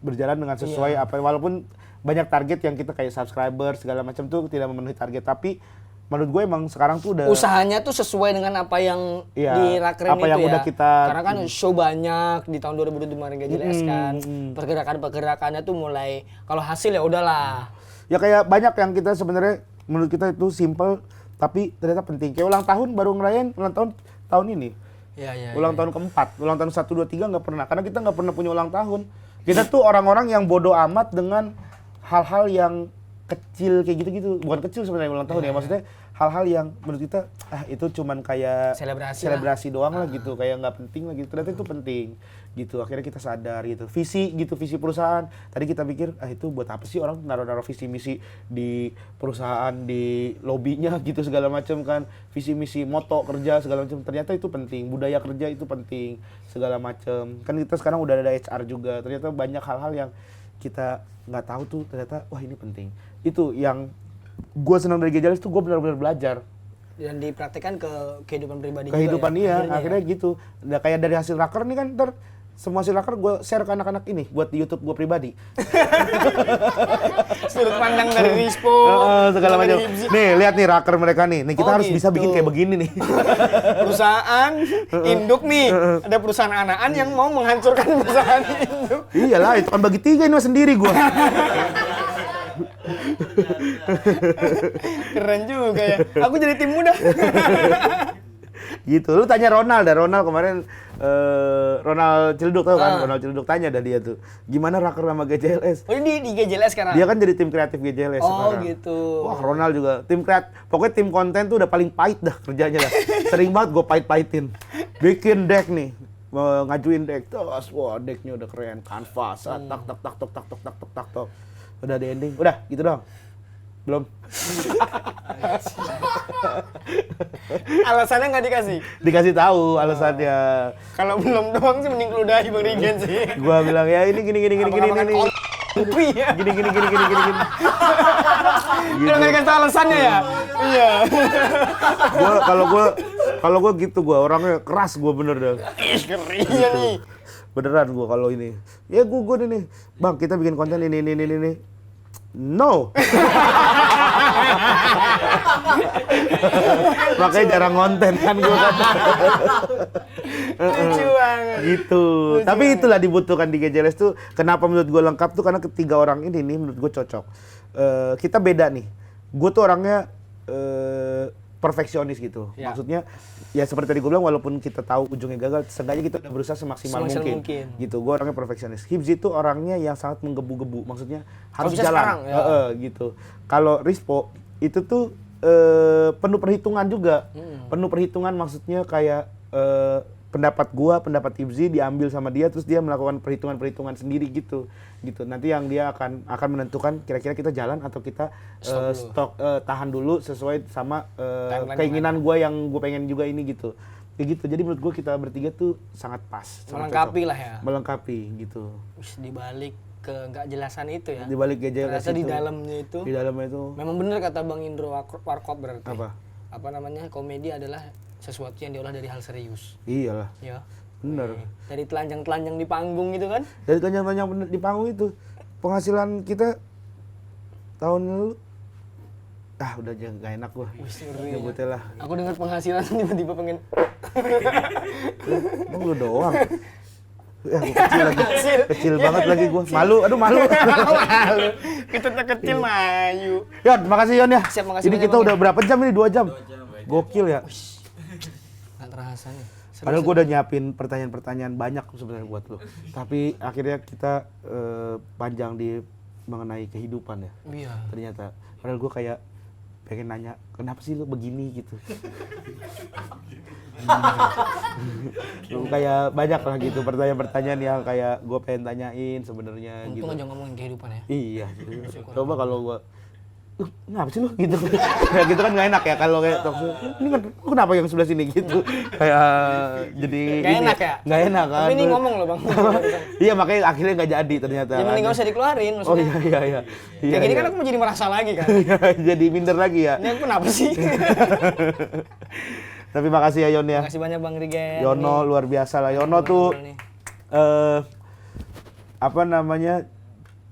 berjalan dengan sesuai apa, walaupun banyak target yang kita kayak subscriber segala macam tuh tidak memenuhi target, tapi menurut gue emang sekarang tuh udah usahanya tuh sesuai dengan apa yang di rakerin apa itu yang ya. udah kita karena kan show banyak di tahun 2020 kemarin GJLS kan. Pergerakannya tuh mulai kalau hasil ya udahlah. Ya kayak banyak yang kita sebenarnya menurut kita itu simple tapi ternyata penting. Kayak ulang tahun baru ngerayain ulang tahun ini. Ulang tahun keempat, ulang tahun 1, 2, 3 nggak pernah. Karena kita nggak pernah punya ulang tahun. Kita tuh orang-orang yang bodoh amat dengan hal-hal yang kecil kayak gitu-gitu. Bukan kecil sebenarnya ulang tahun ya, maksudnya hal-hal yang menurut kita itu cuman kayak selebrasi doang lah gitu, kayak nggak penting lah gitu. Ternyata itu penting gitu. Akhirnya kita sadar gitu. Visi perusahaan. Tadi kita pikir itu buat apa sih orang naruh visi misi di perusahaan, di lobbynya gitu segala macam kan. Visi misi, moto kerja segala macam. Ternyata itu penting. Budaya kerja itu penting segala macam. Kan kita sekarang udah ada HR juga. Ternyata banyak hal-hal yang kita nggak tahu tuh ternyata wah ini penting. Itu yang gue senang dari GJLS tuh, gue benar-benar belajar dan dipraktekkan ke kehidupan pribadi juga ya? Akhirnya Akhirnya gitu. Nah, kayak dari hasil raker nih kan semua hasil raker gue share ke anak-anak ini buat di YouTube gue pribadi. Sudut pandang dari Rispo. Segala dari macam. Hibzi. Nih, lihat nih raker mereka nih. Nih kita Oh, harus bisa bikin gitu. kayak begini nih. Perusahaan induk nih. Ada perusahaan anaan yang mau menghancurkan perusahaan induk. Iyalah, itu kan bagi 3 ini mah sendiri gue. Keren juga ya. Aku jadi tim muda. Gitu. Lu tanya Ronald kemarin Ronald Cilduk tau kan? Ronald Cilduk tanya dah dia tuh. Gimana raker sama GJLS? Oh ini di GJLS sekarang? Dia kan jadi tim kreatif GJLS Oh sekarang. gitu. Wah, Ronald juga tim pokoknya tim konten tuh udah paling pahit dah kerjanya dah. Sering banget gue pahit-pahitin. Bikin deck nih, ngajuin deck, terus wah decknya udah keren, kanvas, tak. Udah di ending, udah gitu doang. Belum. Alasannya nggak dikasih? Dikasih tahu alasannya. Kalau belum doang sih mending keludahi Bang Rigen sih. Gua bilang ya ini gini. Iya. Gini. Udah nggak dikasih tahu alasannya ya? Iya. Kalau gua gitu orangnya keras bener dah. Iya nih. Beneran gua kalau ini. Ya gua nih. Bang, kita bikin konten ini. No. Makanya jarang konten kan gua kata. Lucu banget. Gitu. Tapi itulah dibutuhkan di GJLS tuh. Kenapa menurut gue lengkap tuh karena ketiga orang ini nih menurut gue cocok. Kita beda nih. Gue tuh orangnya perfeksionis gitu. Ya. Maksudnya ya seperti tadi gue bilang walaupun kita tahu ujungnya gagal, seenggaknya kita udah berusaha semaksimal mungkin. Gitu. Gue orangnya perfeksionis. Hibzi tuh orangnya yang sangat menggebu-gebu. Maksudnya harus bisa jalan. sekarang, ya. Gitu. Kalau Rispo itu tuh penuh perhitungan juga. Penuh perhitungan maksudnya kayak pendapat pendapat Hibzi diambil sama dia terus dia melakukan perhitungan sendiri gitu. Nanti yang dia akan menentukan kira-kira kita jalan atau kita tahan dulu sesuai sama keinginan gue yang gue pengen juga ini gitu. Kayak gitu. Jadi menurut gue kita bertiga tuh sangat pas. Melengkapi lah ya. Melengkapi gitu. Di balik ke nggak jelasan itu ya. Di balik GJLS ternyata itu. Di dalamnya itu. Memang bener kata Bang Indro Warkop berarti. Apa namanya? Komedi adalah sesuatu yang diolah dari hal serius. Iyalah. Ya. Bener. Dari telanjang-telanjang di panggung gitu kan? Dari telanjang-telanjang di panggung itu penghasilan kita tahun lalu udah gak enak gua. Nyebutnya lah. Aku dengar penghasilan tiba-tiba pengen. Emang lu doang. Ya, gua kecil lagi. Kecil banget lagi gua. Malu. Malu. Kita kecil Mayu. Yon, makasih Yon ya. Siap, makasih ini banyak, kita Bang, udah berapa jam ini? 2 jam. Gokil ya. Nggak terasa nih. Padahal gue udah nyiapin pertanyaan-pertanyaan banyak sebenarnya buat lo. Tapi akhirnya kita panjang di mengenai kehidupan ya. Iya. Ternyata. Padahal gue kayak pengen nanya, kenapa sih lo begini gitu. Kayak banyak lah gitu pertanyaan-pertanyaan yang kayak gue pengen tanyain sebenarnya gitu. Untung aja ngomongin kehidupan ya. Iya. Coba kalau gue ngapa sih lu gitu. Kayak gitu kan nggak enak ya kalau kayak talkshow. Ini kan lu kenapa yang sebelah sini gitu. Kayak jadi Nggak enak ya? Nggak enak kan. Tapi ini ngomong loh Bang. Iya makanya akhirnya nggak jadi ternyata. Ya mending nggak usah dikeluarin Oh maksudnya. iya. Kayak gini kan aku mau jadi merasa lagi kan. Jadi minder lagi ya. Ini aku kenapa sih? Tapi makasih ya Yon ya. Makasih banyak Bang Rigen. Yono luar biasa lah. Yono tuh apa namanya?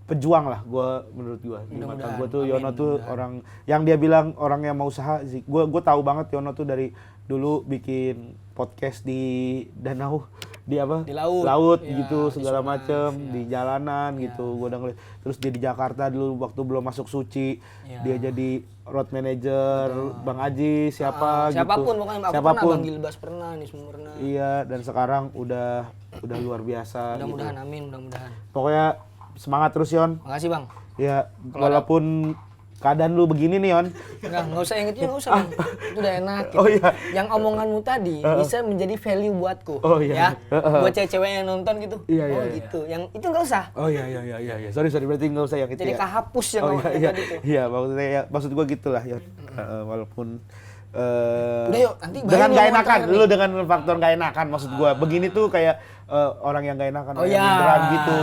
Pejuang lah menurut gue di mata gue tuh. Yono tuh orang yang dia bilang orang yang mau usaha sih. Gue tahu banget Yono tuh dari dulu bikin podcast di danau di apa di laut ya, gitu segala macem ya. Di jalanan ya. Gitu gue udah ngeliat. Terus dia di Jakarta dulu waktu belum masuk Suci ya. Dia jadi road manager Bang Aji siapapun gitu. Pokoknya aku pernah Bang Gilbas pernah nih semua pernah. Iya dan sekarang udah luar biasa. Mudah-mudahan gitu. Amin mudah-mudahan. Pokoknya semangat terus Yon. Makasih Bang. Ya, walaupun keadaan lu begini nih Yon. Nggak usah ingetnya, nggak usah Bang. Itu udah enak gitu. Oh iya. Yang omonganmu tadi bisa menjadi value buatku. Oh iya. Ya, buat cewek-cewek yang nonton gitu. Iya, gitu. Yang itu nggak usah. Oh iya. Sorry berarti nggak usah yang itu jadi ya. kahapus yang tadi tuh. Iya, maksud gua gitulah Yon. Walaupun udah yuk, nanti dengan gak enakan, lu dengan faktor gak enakan maksud gua. Begini tuh kayak orang yang gak enakan, orang yang minderan gitu.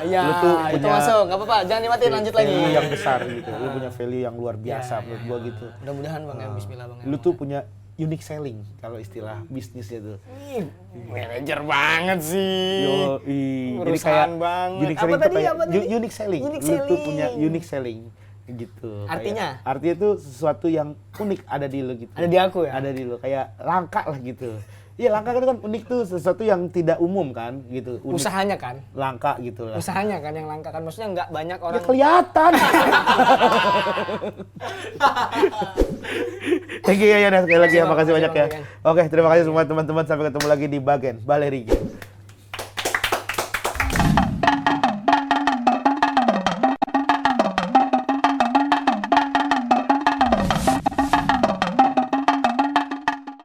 Iya, lu tuh itu punya masuk, gak apa-apa, jangan dimatiin, lanjut lagi. Value yang besar gitu, lu punya value yang luar biasa menurut gua gitu. Mudah-mudahan Bang ya, bismillah Bang ya. Lu tuh punya unique selling kalau istilah bisnisnya tuh. Ih, manajer banget sih. Jadi Urusan kayak banget. unique Apa selling tuh tadi, kayak apa tadi? unique selling. Unique Lu tuh selling. punya unique selling gitu. Artinya? Artinya tuh sesuatu yang unik ada di lu gitu. Ada di aku ya? Ada di lu, kayak langka lah gitu. Iya, langka kan unik tuh sesuatu yang tidak umum kan gitu. Unik, Usahanya kan? langka gitu lah. Usahanya kan yang langka kan, maksudnya nggak banyak Ya orang. kelihatan. Thank you ya, sekali lagi ya, makasih banyak ya. Oke, terima kasih semua teman-teman, sampai ketemu lagi di Bagen Baleri Game.